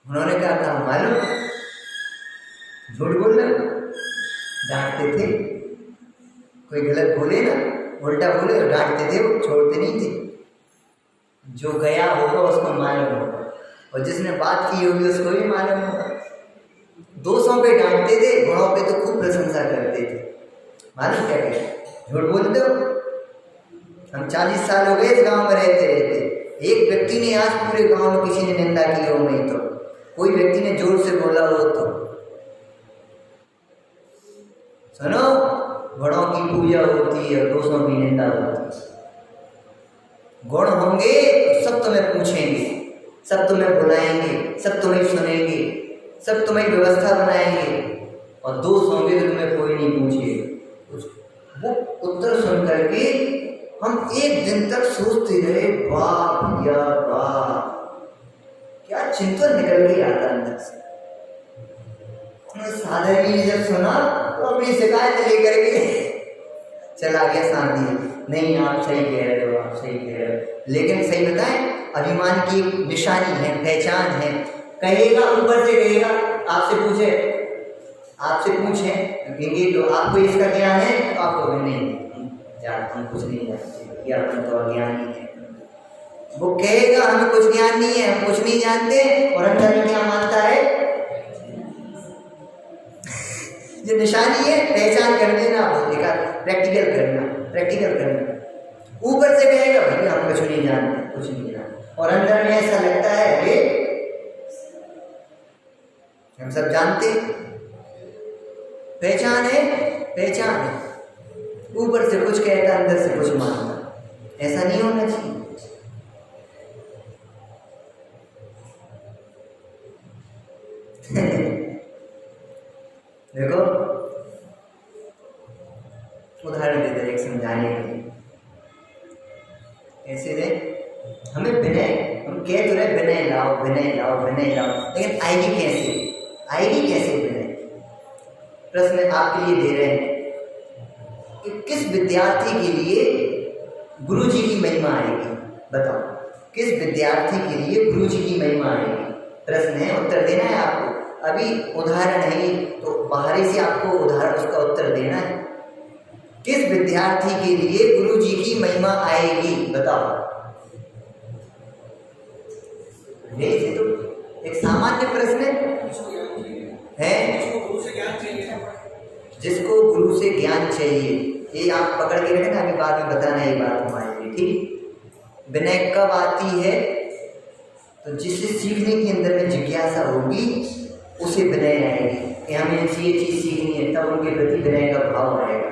उन्होंने कहा मालूम, झूठ बोल रहे, डांटते थे, कोई गलत बोले ना, उल्टा बोले तो डांटते थे, वो छोड़ते नहीं थे। जो गया होगा उसको मालूम होगा, और जिसने बात की होगी उसको भी मालूम होगा। दोषों पे डांटते थे, गुणों पे तो खूब प्रशंसा करते थे। मालूम क्या कहते, झूठ बोलते हो। हम 40 साल हो गए इस गांव में रहते रहते, एक व्यक्ति ने आज पूरे गांव में किसी ने निंदा की हो नहीं, तो कोई व्यक्ति ने जोर से बोला हो तो सुनो, गुणों की पूजा होती है, दोषों की निंदा होती है। गुण होंगे तो सब तुम्हें पूछेंगे, सब तुम्हें बुलाएंगे, सब तुम्हें सुनेंगे, सब तुम्हें व्यवस्था बनाएंगे, और दोष होंगे तो तुम्हें कोई नहीं पूछेगा। वो उत्तर सुन करके हम एक दिन तक सोचते रहे, वाह भैया वाह, क्या चिंतन निकल के आता अंदर से। साधर्मी ने जब सुना तो अपनी शिकायत लेकर के चला गया शांति। नहीं आप सही कह रहे हो, आप सही कह रहे हो, लेकिन सही बताएं, अभिमान की निशानी है, पहचान है। कहेगा ऊपर से कहेगा, आपसे पूछे कहेंगे तो आपको इसका ज्ञान है, तो आपको नहीं यार हम कुछ नहीं जानते, या हम तो अज्ञानी है। वो कहेगा हमें कुछ ज्ञान नहीं है, हम कुछ नहीं जानते, और अंदर में क्या मानता है? जो निशानी है पहचान कर देना, देखा प्रैक्टिकल करना। ऊपर से कहेगा भैया हम कुछ नहीं जानते, कुछ नहीं जानते, और अंदर में ऐसा लगता है अरे हम सब जानते। पहचान है, ऊपर से कुछ कहता, अंदर से कुछ मानता। ऐसा नहीं होना चाहिए। देखो उदाहरण देते हैं एक समझाने के लिए। ऐसे रे हमें विनय, हम कह तो रहे विनय लाओ, लेकिन आएगी कैसे विनय? प्रश्न आपके लिए दे रहे हैं कि किस विद्यार्थी के लिए गुरुजी की महिमा आएगी? बताओ, किस विद्यार्थी के लिए गुरुजी की महिमा आएगी? प्रश्न है, उत्तर देना है आपको। अभी उदाहरण है तो बाहरी से आपको उदाहरण उसका उत्तर देना है। किस विद्यार्थी के लिए गुरुजी की महिमा आएगी? बताओ। ये तो एक सामान्य प्रश्न है। जिसको गुरु से ज्ञान चाहिए, ये आप पकड़ के रखें ना, अभी बाद में बताना ये बात हमारे लिए, ठीक। विनय कब आती है? तो जिसे सीखने के अंदर में जिज्ञासा होगी उसे विनय आएगी कि हमें ये चीज़ सीखनी है, तब उनके प्रति विनय का भाव आएगा।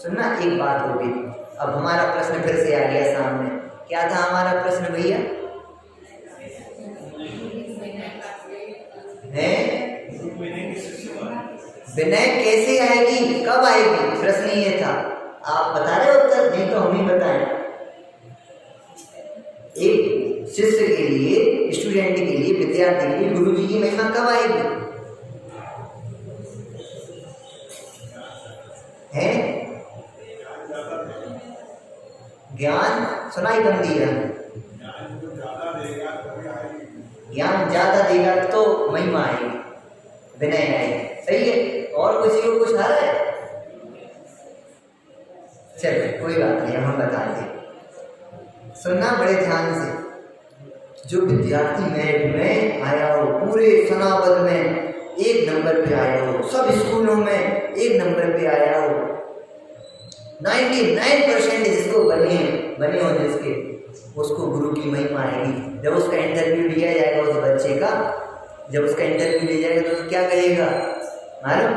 सुनना, एक बात होगी। अब हमारा प्रश्न फिर से आ गया सामने। क्या था हमारा प्रश्न भैया? विनय कैसे आएगी, कब आएगी, प्रश्न ये था। आप बता रहे हो उत्तर? नहीं तो हम ही बताएं। एक शिष्य के लिए, स्टूडेंट के लिए, विद्यार्थी के लिए गुरु जी की महिमा कब आएगी? है ज्ञान सुनाई कम दिया। ज्ञान ज्यादा देगा तो महिमा आएगी, विनय आएगी। सही है। और किसी को कुछ आ रहा है? चलिए कोई बात नहीं, हम बताते हैं। सुनना बड़े ध्यान से। जो विद्यार्थी मेरिट में आया हो, पूरे सनावद में 1 नंबर पे आया हो, सब स्कूलों में 1 नंबर पे आया हो, 99% जिसको बने हो जिसके, उसको गुरु की महिमा आएगी। जब उसका इंटरव्यू लिया जाएगा उस बच्चे का, जब उसका इंटरव्यू लिया जाएगा तो क्या कहेगा मालूम?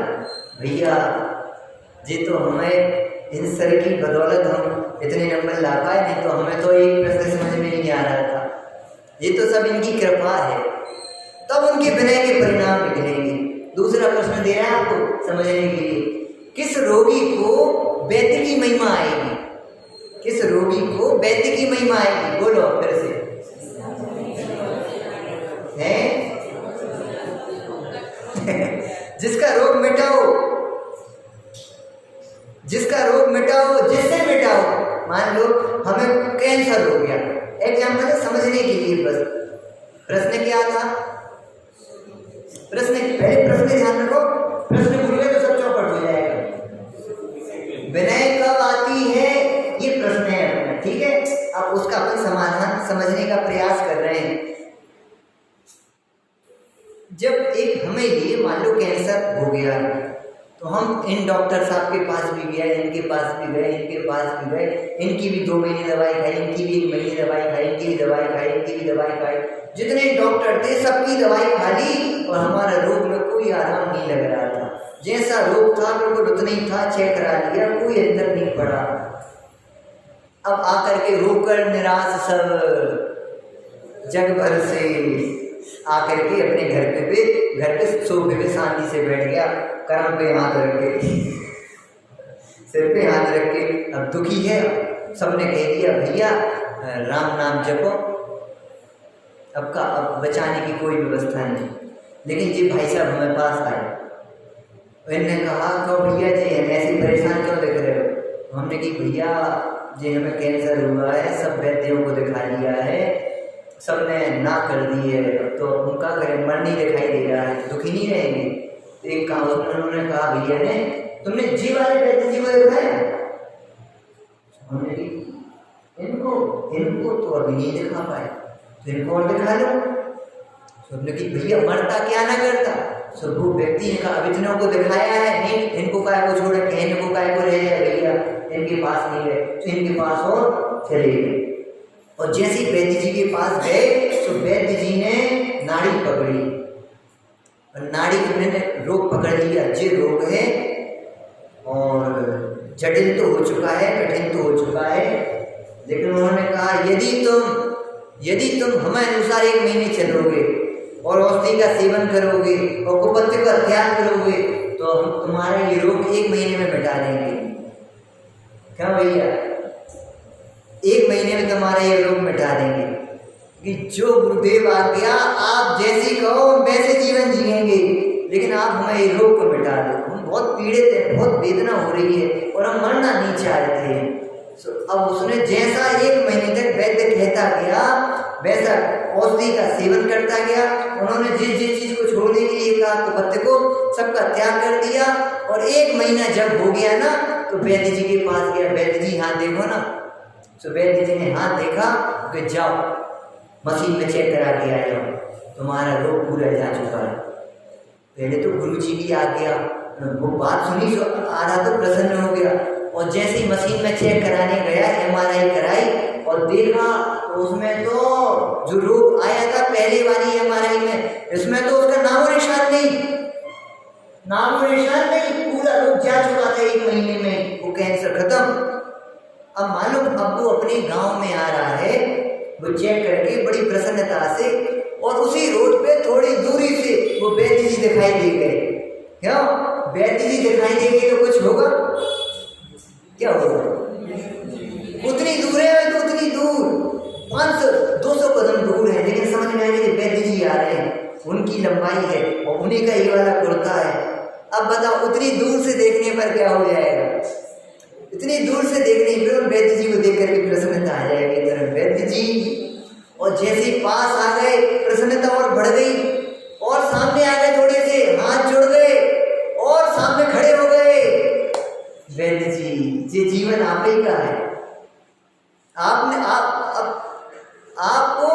भैया जी तो हमें इन सर की बदौलत हम इतने नंबर ला पाए, नहीं तो हमें तो एक प्रश्न समझ में नहीं आ रहा था, ये तो सब इनकी कृपा है। तब उनके विनय के परिणाम निकलेंगे। दूसरा प्रश्न दे रहा है आपको समझने के लिए। किस रोगी को वैद्य की महिमा आएगी? किस रोगी को वैद्य की महिमा आएगी? बोलो फिर से। है जिसका रोग मिटाओ, जिसका रोग मिटाओ, जिससे मिटाओ। मान लो हमें कैंसर हो गया, एग्जाम्पल समझने के लिए बस। प्रश्न क्या था? प्रश्न पहले प्रश्न ध्यान रखो, प्रश्न भूल गए तो सब चौपट हो जाएगा। विनय कब आती है, ये प्रश्न है अपना, ठीक है। अब उसका अपन समाधान समझने का प्रयास कर रहे हैं। जब एक हमें ये मान लो कैंसर हो गया, तो हम इन डॉक्टर साहब के पास भी गए, इनके पास भी गए, इनके पास भी गए, इनकी भी 2 महीने दवाई खाई, इनकी भी 1 महीने दवाई खाई, इनकी भी दवाई खाई, इनकी भी दवाई खाई। जितने डॉक्टर थे सबकी दवाई खा ली और हमारा रोग में कोई आराम नहीं लग रहा था। जैसा रोग था बिल्कुल उतना ही था, चेक करा लिया, कोई अंतर नहीं पड़ा। अब आकर के रोकर निराश सब जग भर से आकर के अपने घर पे सोफे पे शांति से बैठ गया, कर्म पे हाथ रख के, सिर पे हाथ रख के। अब दुखी है, सबने कह दिया भैया राम नाम जपो, अब बचाने की कोई व्यवस्था नहीं। लेकिन जी भाई साहब हमारे पास आए, उन्होंने कहा क्यों भैया जी ऐसे परेशान क्यों दिख रहे हो? हमने कि भैया जी हमें कैंसर हुआ है, सब वैद्यों को दिखा लिया है, सबने ना कर दी है, तो उनका करें मन नहीं दिखाई दे रहा है, दुखी नहीं रहेंगे। एक काम उन्होंने कहा भैया ने तुमने जी वाले वैद्य जी को दिखाया? हमने इनको तो अभी नहीं दिखा पाए, तो इनको और दिखा लो। सबने कि भैया मरता क्या ना करता, सब वो व्यक्ति ने कहा अब इतनों को दिखाया है, नहीं इनको काय को छोड़े, कहने को काय को रह जाए भैया, इनके पास नहीं गए तो इनके पास और चले गए। और जैसे ही वैद्य जी के पास गए तो वैद्य जी ने नाड़ी पकड़ी और नाड़ी को मैंने रोग पकड़ लिया, जे रोग है और जटिल तो हो चुका है, कठिन तो हो चुका है। लेकिन उन्होंने कहा यदि तुम हमें अनुसार 1 महीने चलोगे और औषधि का सेवन करोगे और कुपथ्य का त्याग करोगे तो हम तुम्हारा ये रोग 1 महीने में मिटा देंगे। क्या भैया 1 महीने में तुम्हारा ये रोग मिटा देंगे कि जो गुरुदेव आ गया, आप जैसी कहो वैसे जीवन जिएंगे, लेकिन आप हमें ये रोग को मिटा दो। हम बहुत पीड़ित हैं, बहुत वेदना हो रही है और हम मरना नहीं चाहते हैं। अब उसने जैसा 1 महीने तक वैद्य कहता गया वैसा औषधि का सेवन करता गया। उन्होंने जिस चीज को छोड़ने के लिए कहा तो पत्ते को सबका त्याग कर दिया। और 1 महीना जब हो गया ना तो वैद्य जी के पास गया, वैद्य जी हाथ देखो ना। तो वैद्य जी ने हाथ देखा कि जाओ मशीन में चेक करा के आ जाओ। तुम्हारा रोग पूरा जा चुका है। पहले तो गुरु जी की आज्ञा, वो बात सुनी तो आधा तो प्रसन्न हो गया, और जैसे ही मशीन में चेक कराने गया, MRI कराई और देखा तो उसमें तो जो रोग आया था पहले वाली MRI में, इसमें तो उसका नामो निशान नहीं, पूरा रोग जा चुका था 1 महीने में, वो कैंसर खत्म। अब मालूम, अब वो अपने गांव में आ रहा है, वो चेक करके बड़ी प्रसन्नता से, और उसी रोड पे थोड़ी दूरी से वो वैद्य जी दिखाई दे गए। क्यों? वैद्य जी दिखाई देंगे तो कुछ होगा, क्या होगा? उतनी दूर है, तो उतनी दूर 500-200 कदम दूर है, लेकिन समझ में आएगा कि वैद्य जी आ रहे हैं, उनकी लंबाई है और उन्हीं का ये वाला कुर्ता है। अब बताओ उतनी दूर से देखने पर क्या हो जाएगा? इतनी दूर से देखने पर वैद्य जी को देख करके प्रसन्नता आ जाएगी, तरह वैद्य जी। और जैसे ही पास आ गए, प्रसन्नता और बढ़ गई, और सामने आ गए, थोड़े से हाथ जोड़ गए और सामने खड़े हो गए। वैद्य जी, ये जीवन आप ही का है, आपको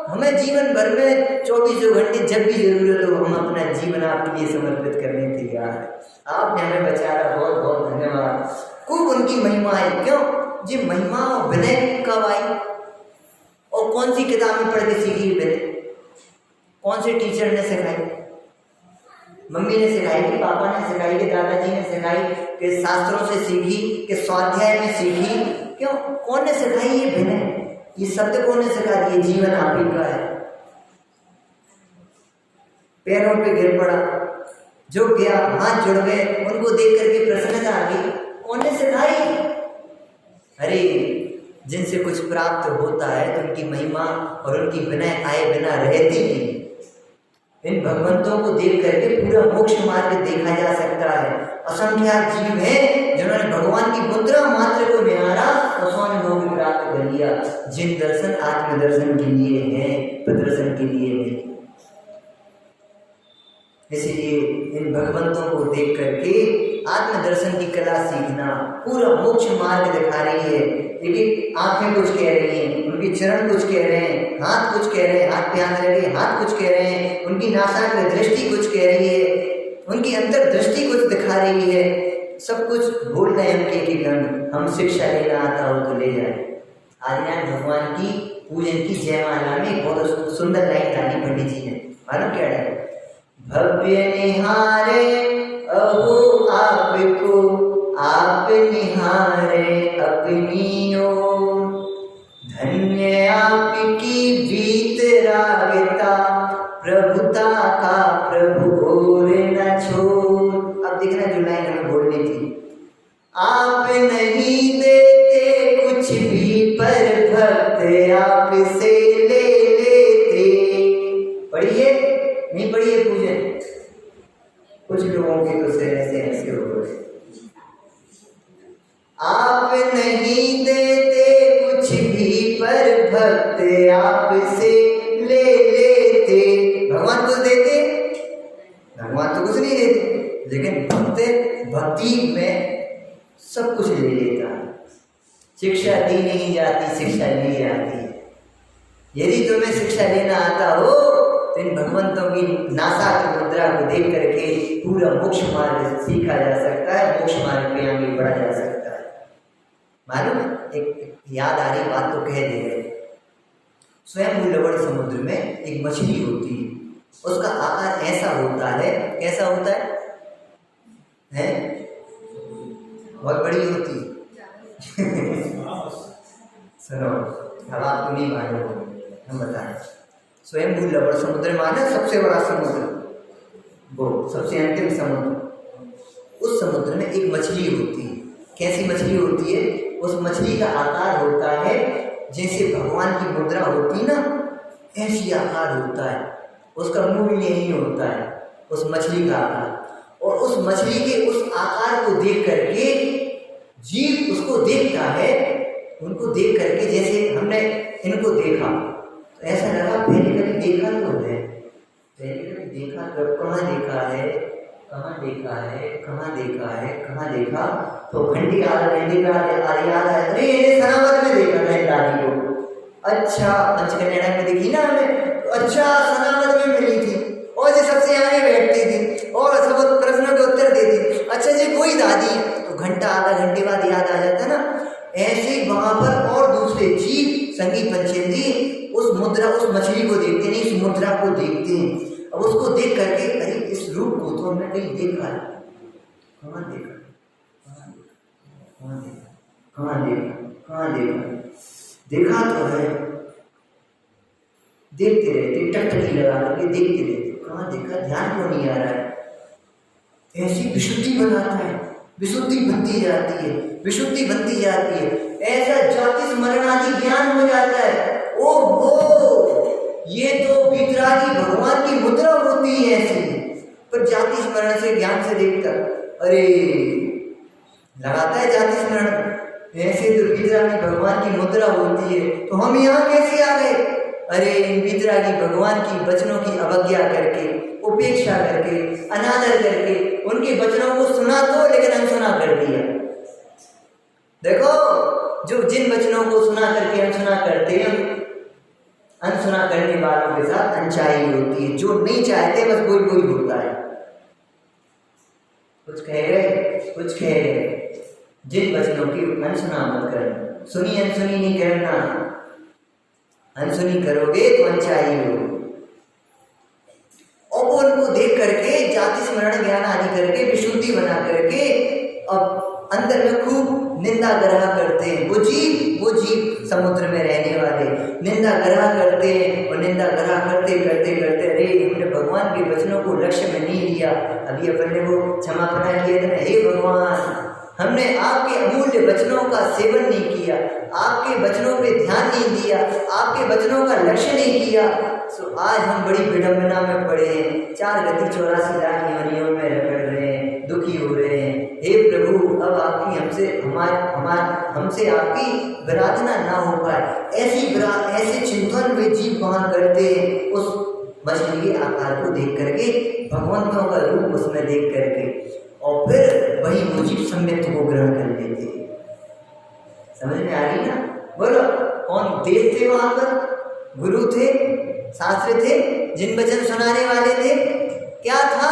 हमें जीवन भर में 24 घंटे जब भी जरूरत हो, हम अपना जीवन आपके लिए समर्पित करने तैयार है। आपने हमें बचाया, बहुत बहुत धन्यवाद। खूब उनकी महिमा आई। क्यों? जी महिमा और विनय कब आई? और कौन सी किताब में पढ़ के सीखी विनय? कौन से टीचर ने सिखाई? मम्मी ने सिखाई कि पापा ने सिखाई कि दादाजी ने सिखाई कि शास्त्रों से सीखी कि स्वाध्याय में सीखी? क्यों? कौन ने सिखाई ये विनय? ये शब्द कौन ने सिखा दिए? जीवन आप ही का है। पैरों पे गिर पड़ा, जो गया, हाथ जुड़ गए, उनको देख करके प्रसन्नता आ गई। कौन ने सिखाई? अरे जिनसे कुछ प्राप्त होता है तो उनकी महिमा और उनकी विनय आए बिना रहती नहीं। इन भगवंतों को देख करके पूरा मोक्ष मार्ग देखा जा सकता है। असंख्यात जीव हैं जिन्होंने भगवान की मुद्रा मात्र को निहारा और स्वानुभव भी प्राप्त कर लिया, जिन दर्शन आत्मदर्शन के लिए हैं, प्रदर्शन के लिए नहीं। इसलिए इन भगवंतों को देख करके आत्मदर्शन की कला सीखना पूरा मोक्ष मार्ग दिखा रही है। लेकिन आंखें कुछ कह रही हैं, उनके चरण कुछ कह रहे हैं, हाथ कुछ कह रहे हैं, हाथ पे हाथ रखे हाथ कुछ कह रहे हैं, उनकी नासाक में दृष्टि कुछ कह रही है, उनकी अंतर्दृष्टि कुछ दिखा रही है। सब कुछ बोल रहे हैं उनके अंग। हम शिक्षा लेना आता हो तो ले जाए। आदिनारायण भगवान की पूजन की जयमाला में बहुत सुंदर लाइन डाली पंडित जी ने, मालूम क्या डाली? भव्य निहारे अहो आपको, आप निहारे अपनी ओर, धन्य आपकी वीतरागता, प्रभुता का प्रभु और न छोड़। अब देखना जो लाइन हमें बोलनी थी, आप नहीं देते कुछ भी पर भक्त आपसे ले लेते। पढ़िए, नहीं पढ़िए पूजन? कुछ लोगों के तो से ऐसे हो गए। आप नहीं देते कुछ भी पर भक्त आपसे ले लेते। भगवान कुछ देते? भगवान तो कुछ नहीं देते, लेकिन भक्त भक्ति में सब कुछ ले लेता है। शिक्षा दी नहीं जाती, शिक्षा ली जाती है। यदि तुम्हें शिक्षा लेना आता हो तो इन भगवंतों की नासाक मुद्रा को देख करके पूरा मोक्ष मार्ग सीखा जा सकता है, मोक्ष मार्ग पे आगे बढ़ा जा सकता है। मालूम, एक याद आ रही बात तो कह दे रहे। स्वयं लवण समुद्र में एक मछली होती है, उसका आकार ऐसा होता है, कैसा होता है? बहुत बड़ी होती है। सुनो, अब आपको नहीं मालूम, हम बताएं। स्वयं लवण समुद्र माना सबसे बड़ा समुद्र, वो सबसे अंतिम समुद्र। उस समुद्र में एक मछली होती है। कैसी मछली होती है? उस मछली का आकार होता है जैसे भगवान की मुद्रा होती ना, ऐसी आकार होता है। उसका मुंह भी यही होता है, उस मछली का आकार। और उस मछली के उस आकार को देख करके जीव उसको देखता है। उनको देख करके जैसे हमने इनको देखा तो ऐसा लगा पहले कभी देखा तो है, पहले कभी देखा तो कहाँ देखा है, कहाँ देखा है, कहाँ देखा है, कहाँ देखा? तो खंडी याद अरे सनावत में देखा था दादी को। अच्छा, पंचकन्या में दिखी ना हमें, अच्छा सलामत में मिली थी और जो सबसे आगे बैठती थी और सब प्रश्नों के उत्तर देती। अच्छा जी कोई दादी है तो घंटा आधा घंटे बाद याद आ जाता है ना। ऐसे ही वहां पर और दूसरे जीव संगी पंचेंद्रिय उस मुद्रा उस मछली को देखते नहीं, इस मुद्रा को देखते हैं। अब उसको देख करके अरे इस रूप को तो हमने कहीं देखा है, कहाँ देखा देखा तो है, देखते रहते टकटकी लगा करके देखते रहते, कहाँ देखा ध्यान क्यों नहीं आ रहा है। ऐसी विशुद्धि बनाता है, विशुद्धि बनती जाती है, विशुद्धि बनती जाती है। ऐसा जाति स्मरण आदि ज्ञान हो जाता है। ओ हो ये तो वितरागी भगवान की मुद्रा होती है ऐसी। पर जाति स्मरण से ज्ञान से देखता अरे लगाता है जाति स्मरण, ऐसे तो वितरागी भगवान की मुद्रा होती है। तो हम यहाँ कैसे आ गए? अरे इन वितरागी भगवान की वचनों की अवज्ञा करके, उपेक्षा करके, अनादर करके उनके वचनों को सुना तो लेकिन अनसुना कर दिया। देखो जो जिन वचनों को सुना करके अनसुना करते हैं, अनसुना करने वालों के साथ अनचाही होती है। जो नहीं चाहते बस कोई कोई होता है। कुछ कह रहे जिन वचनों की अनसुना मत करना, सुनी अनसुनी नहीं करना। अनसुनी करोगे तो अनचाही हो। और उनको देख करके जाति स्मरण ज्ञान आदि करके विशुद्धि बना करके अब अंदर में खूब निंदा ग्रह करते हैं। वो जीव समुद्र में रहने वाले निंदा ग्रह करते हैं और निंदा ग्रह करते करते करते अरे हमने भगवान के वचनों को लक्ष्य में नहीं लिया। अभी अपन ने वो क्षमापना किया था, हे भगवान हमने आपके अमूल्य वचनों का सेवन नहीं किया, आपके वचनों पे ध्यान नहीं दिया, आपके वचनों का लक्ष्य नहीं किया। सो आज हम बड़ी विडंबना में पड़े हैं, 4 गति 84 लाख योनियों में रगड़ रहे हैं, दुखी हो रहे हैं। हे प्रभु अब आपकी हमसे आपकी विराधना ना हो पाए। ऐसे चिंतन वे जीव वहां करते हैं उस मछली के आकार को देख करके, भगवंतों का रूप उसमें देख करके, और फिर वही वो जीव सम्यक्त को ग्रहण कर लेते हैं। समझ में आ रही ना? बोलो कौन देव थे वहां पर? गुरु थे, शास्त्र थे, जिन वचन सुनाने वाले थे, क्या था?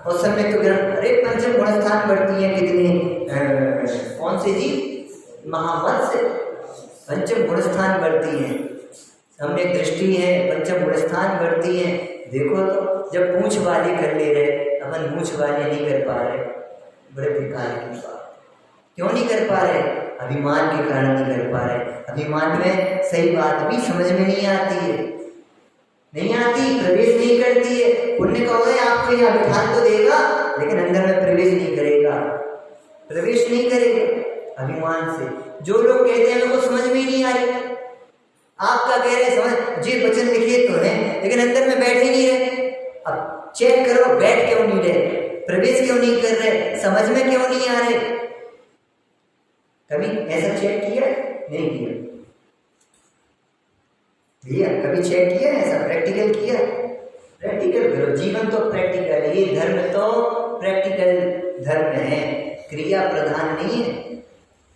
और सम्यक्त ग्रहण। अरे पंचम गुण स्थान बढ़ती है कितने, कौन से जी? महावंश पंचम गुण स्थान बढ़ती है, सम्यक दृष्टि है, पंचम गुण स्थान बढ़ती है। देखो तो जब पूंछ वाले कर ले रहे, अपन पूंछ वाले नहीं कर पा रहे, बड़े बेकार की बात। क्यों नहीं कर पा रहे? अभिमान के कारण नहीं कर पा रहे। अभिमान में सही बात भी समझ में नहीं आती है, नहीं आती, प्रवेश नहीं करती है। पुण्य कहोगे आपको यहाँ बिठा तो देगा लेकिन अंदर में प्रवेश नहीं करेगा, प्रवेश नहीं करेगा अभिमान से। जो लोग कहते हैं उनको समझ में ही नहीं आ रही। आपका कह रहे समझ जी वचन लिखे तो है लेकिन अंदर में बैठ ही नहीं रहे। अब चेक करो बैठ क्यों नहीं रहे, प्रवेश क्यों नहीं कर रहे, समझ में क्यों नहीं आ रहे। कभी ऐसा चेक किया? नहीं किया भैया, कभी चेक किया ऐसा? प्रैक्टिकल किया? प्रैक्टिकल करो, जीवन तो प्रैक्टिकल है, ये धर्म तो प्रैक्टिकल धर्म है, क्रिया प्रधान नहीं है।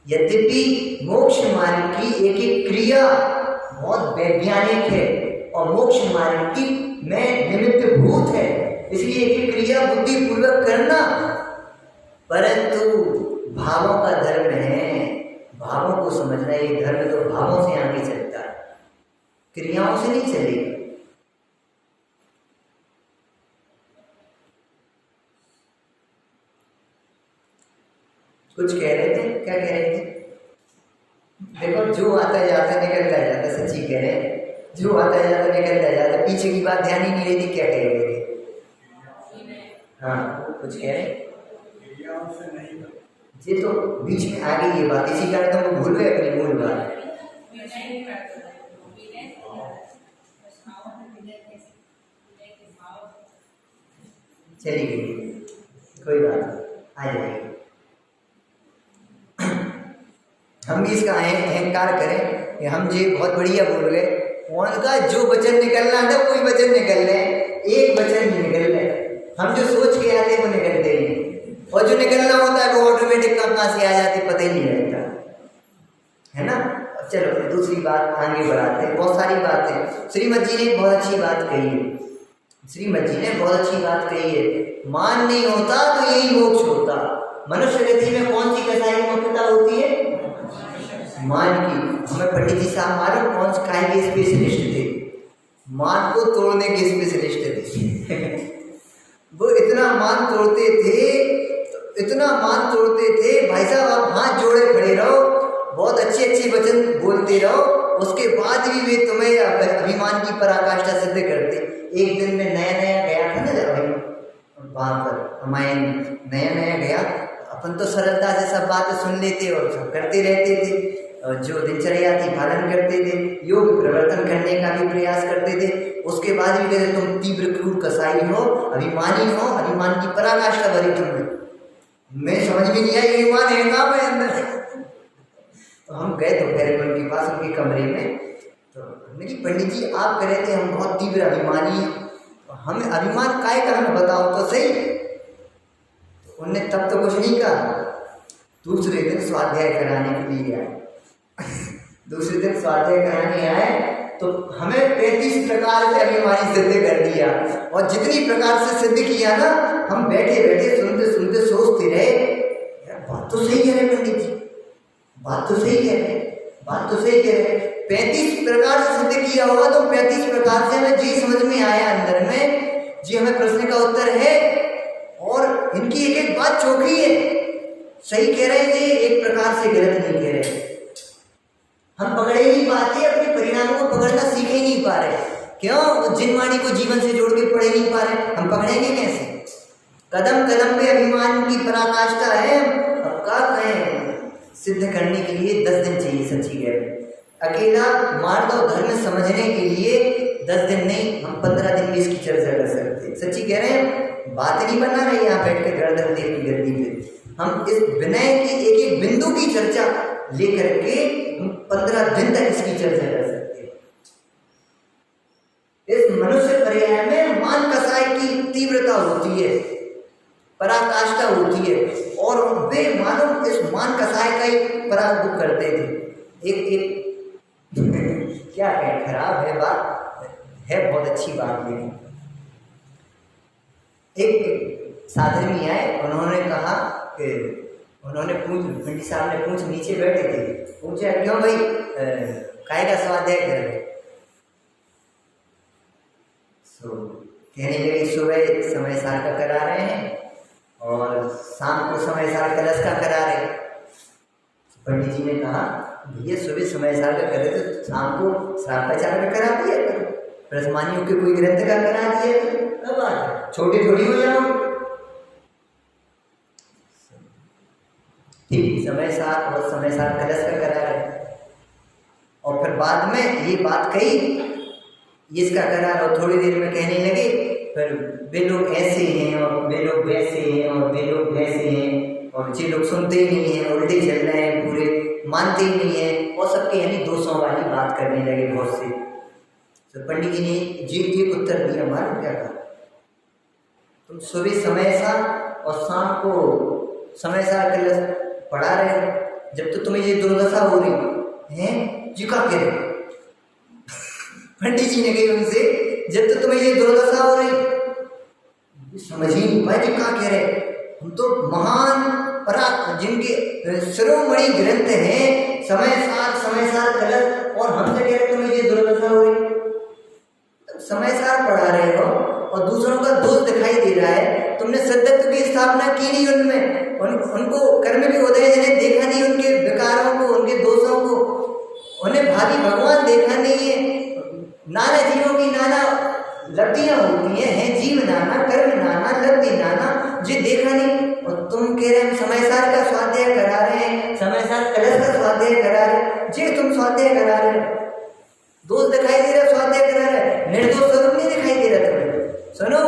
यद्यपि मोक्ष मार्ग की एक एक क्रिया बहुत वैज्ञानिक है और मोक्ष मार्ग की में निमित्त भूत है, इसलिए एक एक क्रिया बुद्धि पूर्वक करना। परंतु भावों का धर्म है, भावों को समझना। ये धर्म तो भावों से आगे चलता है, क्रियाओं से नहीं चलेगा। कुछ कह रहे थे, क्या कह रहे थे? देखो जो आता जाता निकलता जाता, सच्ची कह रहे हैं, जो आता जाता निकलता जाता, पीछे की बात ध्यान ही नहीं रहती। क्या कह रहे थे? हाँ कुछ कह रहे ये तो बीच में आ गई ये बात, इसी कारण तुम भूल गए अपनी मूल बात। चली गई, कोई बात आ जाएगी। हम भी इसका अहंकार करें कि हम जी बहुत बढ़िया बोल गए। उनका जो वचन निकलना था कोई वचन निकल रहे, एक वचन ही निकल रहे। हम जो सोच के आते वो निकलते ही नहीं, और जो निकलना होता है वो ऑटोमेटिक कहाँ से आ जाती पता ही नहीं लगता, है ना। चलो दूसरी बात आगे बढ़ाते हैं। बहुत सारी बातें श्रीमद जी ने बहुत अच्छी बात कही है। श्रीमद जी ने बहुत अच्छी बात कही है, मान नहीं होता तो यही मोक्ष होता। मनुष्य गति में कौन सी कसाई मुख्यता होती है? मान की। हमें पंडित जी साहब मालूम कौन से काय के स्पेशलिस्ट थे? मान को तोड़ने के स्पेशलिस्ट थे। वो इतना मान तोड़ते थे, इतना मान तोड़ते थे, भाई साहब आप हाथ जोड़े खड़े रहो, बहुत अच्छे अच्छे वचन बोलते रहो, उसके बाद भी वे तुम्हें अभिमान की पराकाष्ठा सिद्ध करते। एक दिन में नया नया गया था ना भाई वहाँ पर रामायण, नया नया गया, अपन तो सरलता से सब बातें सुन लेते और सब करते रहते थे, और जो दिनचर्या थी पालन करते थे, योग प्रवर्तन करने का भी प्रयास करते थे। उसके बाद भी कहते तुम तीव्र क्रूर कसाई हो, अभिमानी हो, अभिमान की पराकाष्ठा भरी तुमने। मैं समझ में नहीं आई अभिमान है कहाँ में अंदर। तो हम गए दोपहर में उनके पास, उनके कमरे में, तो मेरी पंडित जी आप कह रहे थे हम बहुत तीव्र अभिमानी हैं, हमें अभिमान काय का हमें बताओ तो सही। तो उनने तब तो कुछ नहीं कहा। दूसरे दिन स्वाध्याय कराने के लिए आए। दूसरे दिन स्वाध्याय कराने आए तो हमें 35 प्रकार से अभिमानी सिद्ध कर दिया, और जितनी प्रकार से सिद्ध किया ना, हम बैठे बैठे सुनते सुनते सोचते रहे, यार बात तो सही कह रहे पंडित जी, बात तो सही कह रहे, बात तो सही कह रहे। 35 प्रकार से सिद्ध किया होगा तो 35 प्रकार से हमें जी समझ में आया अंदर में, जी हमें प्रश्न का उत्तर है, और इनकी एक एक बात चौखी है, सही कह रहे जी, एक प्रकार से गलत नहीं कह रहे। हम पकड़े ही नहीं पाते, अपने परिणामों को पकड़ना सीख ही नहीं पा रहे। क्यों? जिनवाणी को जीवन से जोड़ के पढ़ नहीं पा रहे, हम पकड़ेंगे कैसे? कदम कदम पे अभिमान की पराकाष्ठा है। अब क्या कहें, सिद्ध करने के लिए 10 दिन चाहिए, सच्ची कह रहे। अकेला मार्ग धर्म समझने के लिए 10 दिन नहीं, हम 15 दिन में इसकी चर्चा कर सकते। सच्ची कह रहे हैं, बात नहीं बना रही यहाँ बैठ कर गर्दन देव की गद्दी पे। हम इस विनय की एक एक बिंदु की चर्चा लेकर के हम 15 दिन तक इसकी चर्चा कर सकते हैं। इस मनुष्य पर्याय में मान कसाई की तीव्रता होती है, पराकाष्ठा होती है, और वे मानो इस मान कसाई का ही पराभव करते थे। एक क्या है, खराब है बात, है बहुत अच्छी बात। लेकिन एक साधर्मी आए, उन्होंने कहा कि उन्होंने पंडित साहब ने पूछ, नीचे बैठे थे, पूछा क्यों भाई काय का स्वाध्याय कर रहे? कहने लगे सुबह समय सार का करा रहे हैं और शाम को समय सार कलश का करा रहे। पंडित जी ने कहा भैया सुबह समय सार का करे तो शाम को श्रापाचार का करा दिया करो, प्रसमानियों के कोई ग्रंथ का करा दिया करो, कब बात छोटी थोड़ी हो जाओ। ठीक समय सार और समय सार कलश का करा रहे, और फिर बाद में ये बात कही, इसका करार, और थोड़ी देर में कहने लगे फिर वे लोग ऐसे हैं और वे लोग वैसे हैं और वे लोग वैसे हैं, और ये लोग सुनते ही नहीं हैं, उल्टे चल रहे हैं, पूरे मानते ही नहीं हैं, और सबके यानी दोषों वाली बात करने लगे बहुत से। तो पंडित जी ने जी एक उत्तर दिया, मालूम क्या कहा? तुम सुबह समय सा और शाम को समय सा कलश पढ़ा रहे हो, जब तो तुम्हें ये दुर्दशा हो रही है, जी क्या कह रहे? पंडित जी ने कही उनसे, जब तो तुम्हें ये दुर्दशा हो रही, समझ ही नहीं पाए जी क्या कह रहे। हम तो महान परा जिनके शिरोमणि ग्रंथ हैं, समय सार कलश, और हमसे कह रहे तुम्हें ये दुर्दशा हो रही। समय सार पढ़ा रहे हो और दूसरों का दोष दिखाई दे रहा है, तुमने सद्यत्व की स्थापना की नहीं उनमें, उनको कर्म के उदय जिन्हें देखा नहीं, उनके विकारों को, उनके दोषों को, उन्हें भावी भगवान देखा नहीं है। नाना जीवों की नाना लब्धियां होती हैं, जीव नाना, कर्म नाना, लब्धि नाना, जो देखा नहीं। और तुम कह रहे हैं समय सार का स्वाध्याय करा रहे हैं, समय सार कलश का स्वाध्याय करा रहे हैं, जी तुम स्वाध्याय करा रहे हैं, दोष दिखाई दे रहा, स्वाध्याय करा रहे हैं, निर्दोष स्वरूप नहीं दिखाई दे रहा तुम्हें। सुनो,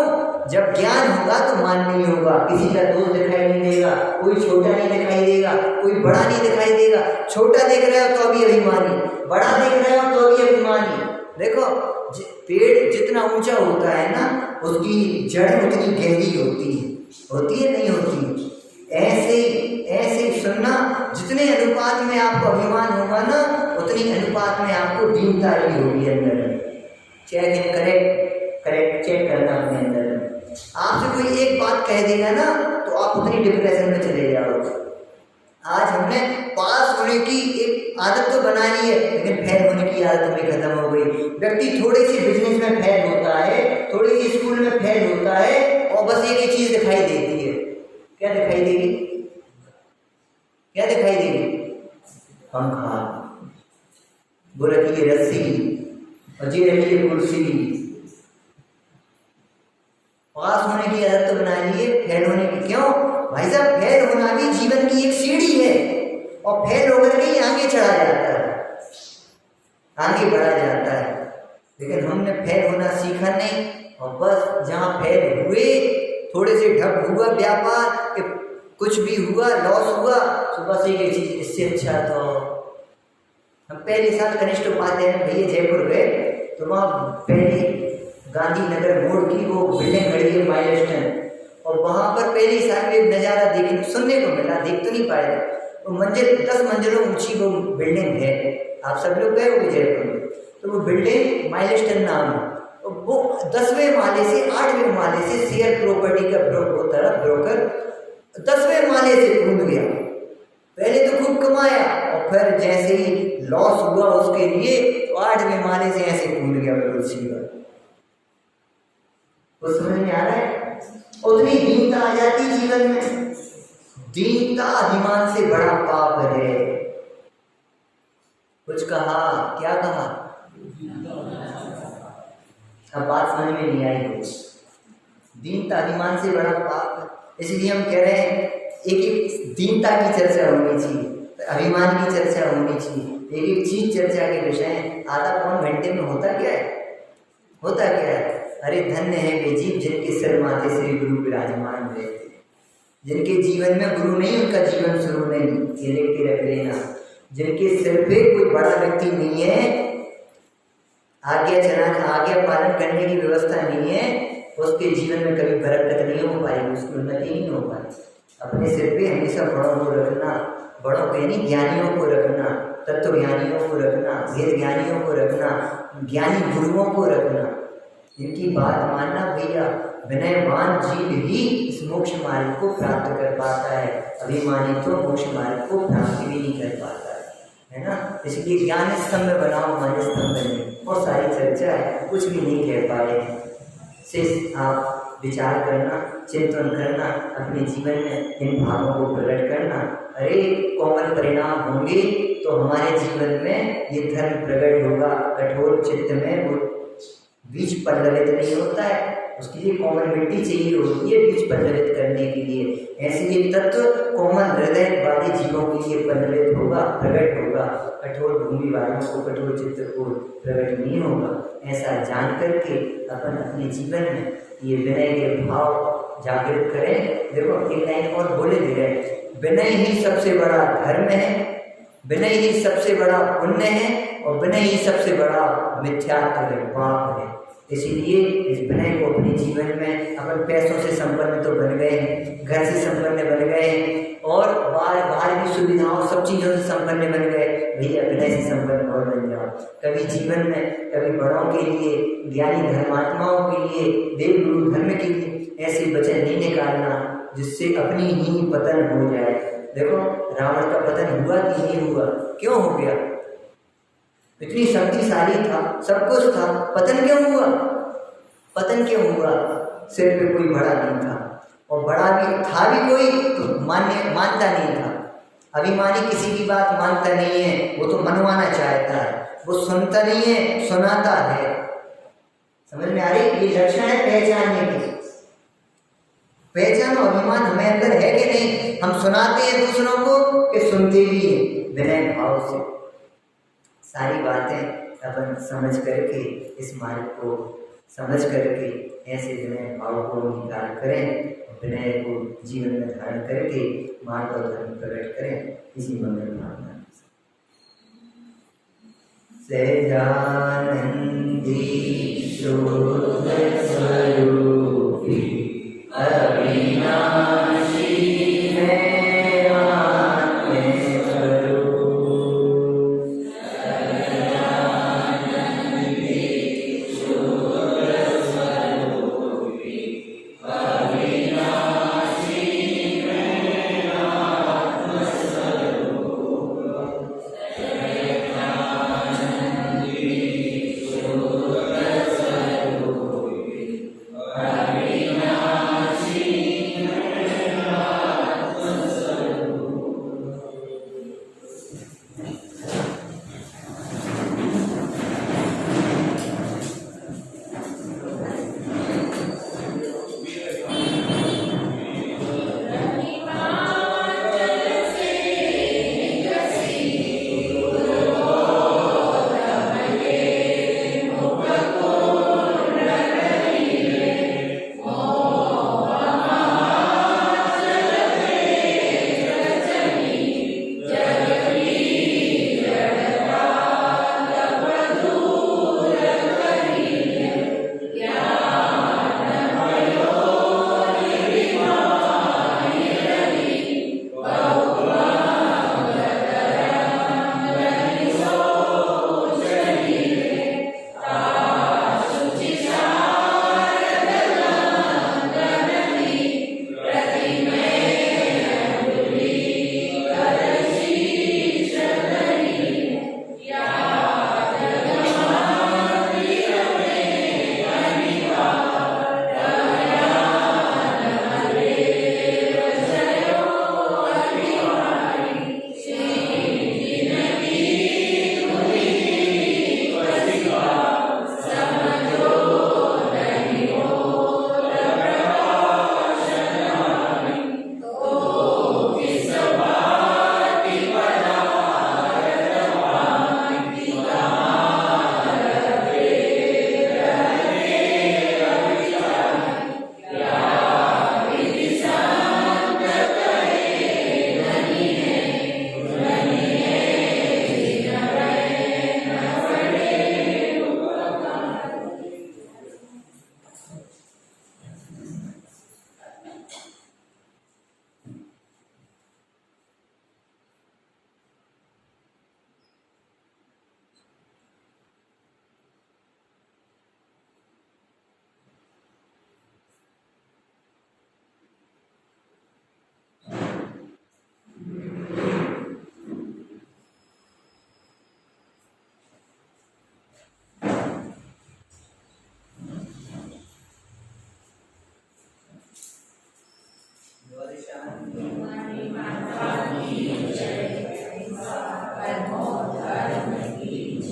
जब ज्ञान होगा तो माननीय होगा, किसी का दोष दिखाई नहीं देगा, कोई छोटा नहीं दिखाई देगा, कोई बड़ा नहीं दिखाई देगा। छोटा देख रहे हो तो अभी अभिमानी, बड़ा देख रहे हो तो अभी अभिमानी। देखो पेड़ जितना ऊंचा होता है ना, उसकी जड़ उतनी गहरी होती है नहीं होती। ऐसे ही सुनना, जितने अनुपात में आपको अभिमान होगा ना, उतनी अनुपात में आपको दीनता ही होगी अंदर में। चेक इन करेक्ट चेक करना अपने अंदर में। आपसे कोई एक बात कह देगा ना तो आप उतनी डिप्रेशन में चले जाओगे। आज हमने पास होने की एक आदत तो बना ली है, लेकिन फेल होने की आदत हमें खत्म हो गई। व्यक्ति थोड़ी सी बिजनेस में फेल होता है, थोड़ी सी स्कूल में फेल होता है, और बस एक ही चीज दिखाई देती है। क्या दिखाई देगी? क्या दिखाई देगी? पंखा, वो रखी है रस्सी, और ये रखी है कुर्सी। पास होने की आदत तो बना ली है, फेल होने की क्यों? भाई साहब, फेल होना भी जीवन की एक सीढ़ी है, और फेल होकर के ही आगे चढ़ा जाता है, आगे बढ़ा जाता है। लेकिन हमने फेल होना सीखा नहीं, और बस जहाँ फेल हुए, थोड़े से ठप हुआ व्यापार, कुछ भी हुआ, लॉस हुआ, तो बस एक चीज, इससे अच्छा तो हम पहले साल कनिष्ठ उपाध्याय में भैया जयपुर गए, तो वहाँ पहले गांधीनगर मोड़ की वो बिल्डिंग खड़ी है माइलस्टोन, और वहाँ पर पहली साल में नज़ारा देखने सुनने को मिला, देख तो नहीं पाया। वो 10 मंजिलों ऊंची वो बिल्डिंग है, आप सब लोग गए होंगे जयपुर में, तो वो बिल्डिंग माइलस्टोन नाम है। वो 10वें माले से 8वें माले से शेयर प्रॉपर्टी का ब्रोकर 10वें माले से कूद गया। पहले तो खूब कमाया, और फिर जैसे ही लॉस हुआ उसके लिए, तो 8वें माले से ऐसे कूद गया बिल्कुल सीधा। वो समझ में आ रहा है? उतनी दीनता आ जाती जीवन में। दीनता अभिमान से बड़ा पाप है। कुछ कहा? क्या कहा? अब बात समझ में नहीं आई कुछ। दीनता अभिमान से बड़ा पाप है, इसलिए हम कह रहे हैं एक दीनता की चर्चा होनी चाहिए, अभिमान की चर्चा होनी चाहिए, एक चीज चर्चा के विषय। आधा पौन घंटे में होता क्या है? होता क्या है? अरे धन्य है वे जीव जिनके सिर माथे श्री गुरु विराजमान रहते, जिनके जीवन में गुरु नहीं, उनका जीवन शुरू नहीं। ये लिख के रख लेना। जिनके सिर पे कोई बड़ा व्यक्ति नहीं है, आज्ञा पालन करने की व्यवस्था नहीं है, उसके जीवन में कभी बरकत नहीं हो पाएगी, उसकी उन्नति नहीं हो पाएगी। अपने सिर पे हमेशा बड़ों को रखना, बड़ों को यानी ज्ञानियों को रखना, तत्व ज्ञानियों को रखना, वेद ज्ञानियों को रखना, ज्ञानी गुरुओं को रखना, इनकी बात मानना। भैया विनयवान जीव ही इस मोक्ष मार्ग को प्राप्त कर पाता है, अभिमानी तो मोक्ष मार्ग को प्राप्त भी नहीं कर पाता है ना। इसलिए ज्ञान स्तंभ बनाओ, मन स्तंभ में बहुत सारी चर्चा है, कुछ भी नहीं कह पाए। सिर्फ आप विचार करना, चिंतन करना, अपने जीवन में इन भावों को प्रकट करना। अरे कोमल परिणाम होंगे तो हमारे जीवन में ये धर्म प्रकट होगा। कठोर चित्त में वो बीज पल्लवित नहीं होता है, उसके लिए कोमल मिट्टी चाहिए होती है बीज पल्लवित करने के लिए। ऐसे ये तत्व कोमल हृदय वाले जीवों के लिए पल्लवित होगा, प्रकट होगा। कठोर भूमि वालों को, कठोर चित्त को प्रकट नहीं होगा। ऐसा जान करके अपन अपने जीवन में ये विनय के भाव जागृत करें। देखो एक लाइन और बोले दे रहे, विनय ही सबसे बड़ा धर्म है, विनय ही सबसे बड़ा पुण्य है, और विनय ही सबसे बड़ा मिथ्यात्व है, पाप है। इसीलिए इस विनय को अपने जीवन में, अपन पैसों से संपन्न तो बन गए हैं, घर से संपन्न बन गए हैं, और बाहर की सुविधाओं सब चीज़ों से संपन्न बन गए, भैया विनय से संपन्न और बन जाओ। कभी जीवन में, कभी बड़ों के लिए, ज्ञानी धर्मात्माओं के लिए, देव गुरु धर्म के लिए ऐसे वचन नहीं निकालना जिससे अपनी ही पतन हो जाए। देखो रावण का पतन हुआ कि नहीं हुआ? क्यों हो गया? इतनी शक्तिशाली था, सब कुछ था, पतन क्यों हुआ? पतन क्यों हुआ? सिर पे कोई बड़ा नहीं था, और बड़ा भी था भी कोई तो मानता नहीं था। अभिमानी किसी की बात मानता नहीं है, वो तो मनवाना चाहता है, वो सुनता नहीं है, सुनाता है। समझ में आ रही? ये लक्षण है पहचानने की। पहचान और अभिमान हमें अंदर है कि नहीं? हम सुनाते हैं दूसरों को कि सुनते भी हैं विनय भाव से। सारी बातें अपन समझ करके, इस मार्ग को समझ करके ऐसे विनय भाव को निकाल करें, विनय को जीवन में धारण करके मार्ग और धर्म प्रकट करें। इसी मंगल भावना सहजानंदी शुद्ध स्वरूपी अविनाशी है आत्म स्वरूप।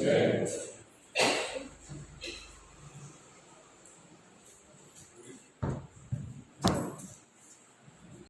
जय।